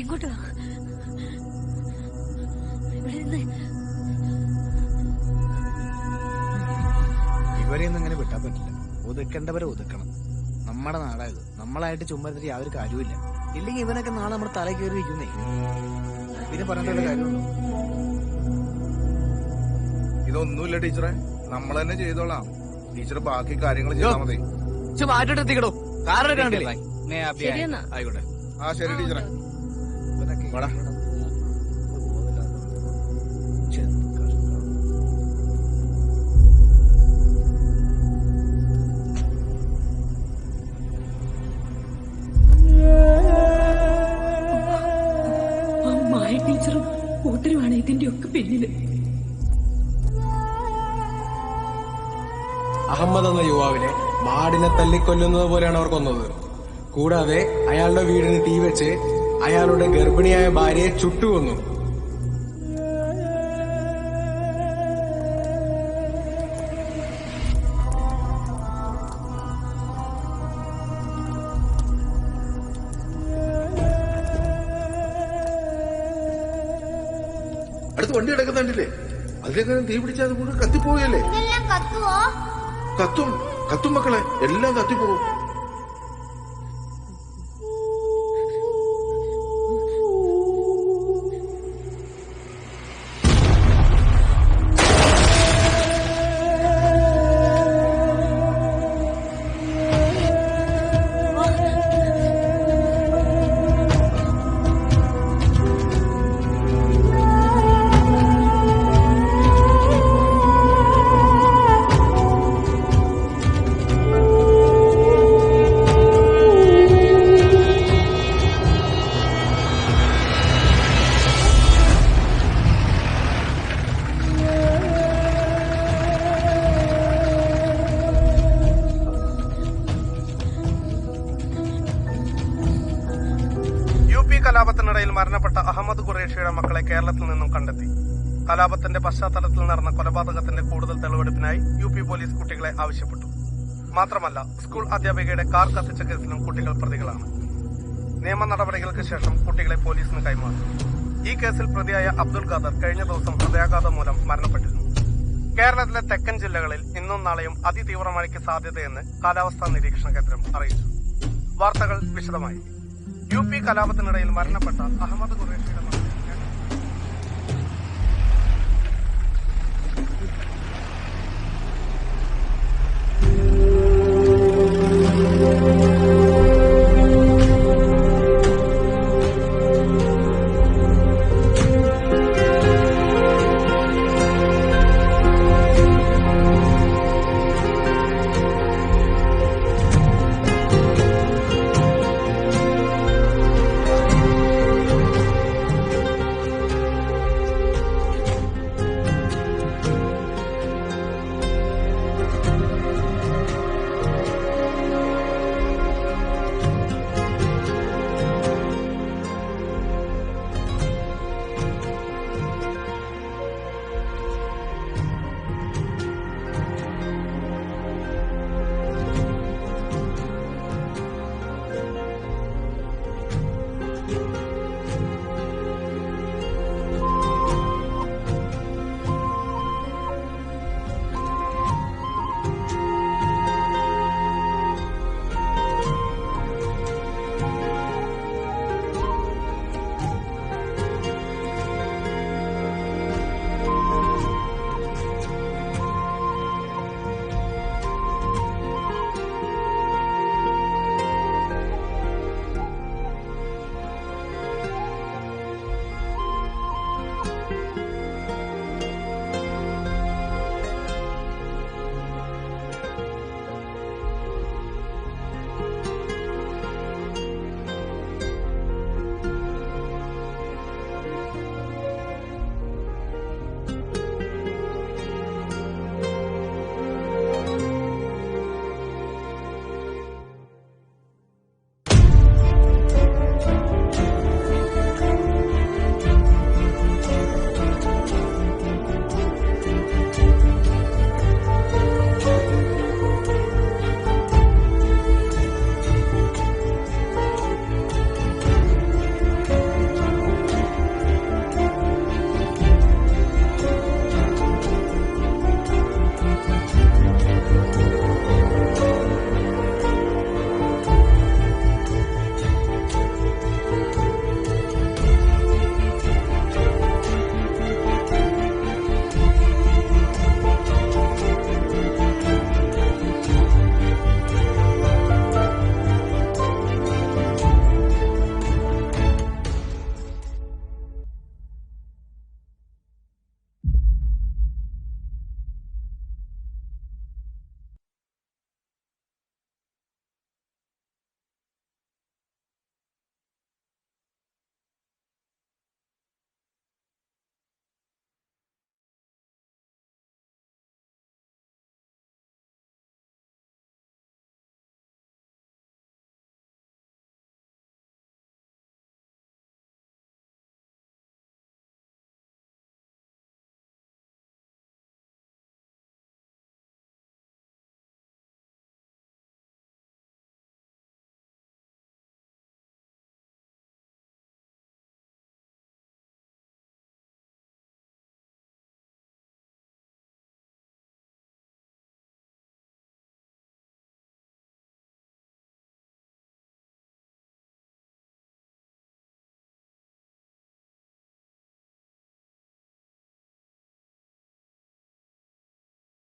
ഇങ്ങോട്ട് വാ. ഇവിടെ നിന്ന് ഇവരെയൊന്നും ഇങ്ങനെ വിട്ടാൻ പറ്റില്ല. ഒതുക്കേണ്ടവരെ ഒതുക്കണം. നമ്മുടെ നാടായത്. നമ്മളായിട്ട് ചുമ്മാതിരി യാതൊരു കാര്യമില്ല. ഇല്ലെങ്കിൽ ഇവനൊക്കെ നാളെ നമ്മുടെ തല കയറി ഇരിക്കുന്നേ. പിന്നെ പറഞ്ഞ കാര്യമുണ്ടോ? ഇതൊന്നുമില്ല ടീച്ചറെ, നമ്മൾ തന്നെ ചെയ്തോളാം. ടീച്ചർ ബാക്കി കാര്യങ്ങൾ ചെയ്താൽ മതി. മാറ്റെടുത്തിക്കടോ, കാരണം കണ്ടില്ലേ? ആയിക്കോട്ടെ. ശരി ടീച്ചറെ. വാടാ. കൂട്ടരുമാണ് ഇതിന്റെ ഒക്കെ പിന്നില്. അഹമ്മദ് എന്ന യുവാവിനെ മാടിനെ തല്ലിക്കൊല്ലുന്നത് പോലെയാണ് അവർ കൊന്നത്. കൂടാതെ അയാളുടെ വീടിന് തീ വെച്ച് അയാളുടെ ഗർഭിണിയായ ഭാര്യയെ ചുട്ടുകൊന്നു. അടുത്ത് വണ്ടി കിടക്കുന്നുണ്ടില്ലേ? അതിലെങ്ങനെ തീ പിടിച്ചാൽ അത് മുഴുവൻ കത്തിപ്പോവുകയല്ലേ? ഇതെല്ലാം കത്തുവോ? കത്തും കത്തും മക്കളെ, എല്ലാം കത്തിപ്പോവും. കലാപത്തിനിടയിൽ മരണപ്പെട്ട അഹമ്മദ് ഖുറേഷിയുടെ മക്കളെ കേരളത്തിൽ നിന്നും കണ്ടെത്തി. കലാപത്തിന്റെ പശ്ചാത്തലത്തിൽ നടന്ന കൊലപാതകത്തിന്റെ കൂടുതൽ തെളിവെടുപ്പിനായി UP പോലീസ് കുട്ടികളെ ആവശ്യപ്പെട്ടു. മാത്രമല്ല, സ്കൂൾ അധ്യാപികയുടെ കാർ കത്തിച്ച കേസിലും കുട്ടികൾ പ്രതികളാണ്. നിയമ നടപടികൾക്ക് ശേഷം കുട്ടികളെ പോലീസിന് കൈമാറി. ഈ കേസിൽ പ്രതിയായ അബ്ദുൽ ഖാദർ കഴിഞ്ഞ ദിവസം ഹൃദയാഘാതം മൂലം മരണപ്പെട്ടിരുന്നു. കേരളത്തിലെ തെക്കൻ ജില്ലകളിൽ ഇന്നും നാളെയും അതിതീവ്ര മഴയ്ക്ക് സാധ്യതയെന്ന് കാലാവസ്ഥാ നിരീക്ഷണ കേന്ദ്രം അറിയിച്ചു. വാർത്തകൾ വിശദമായി. UP കലാപത്തിനിടയിൽ മരണപ്പെട്ട അഹമ്മദ് ഖുറേഷിയുടെ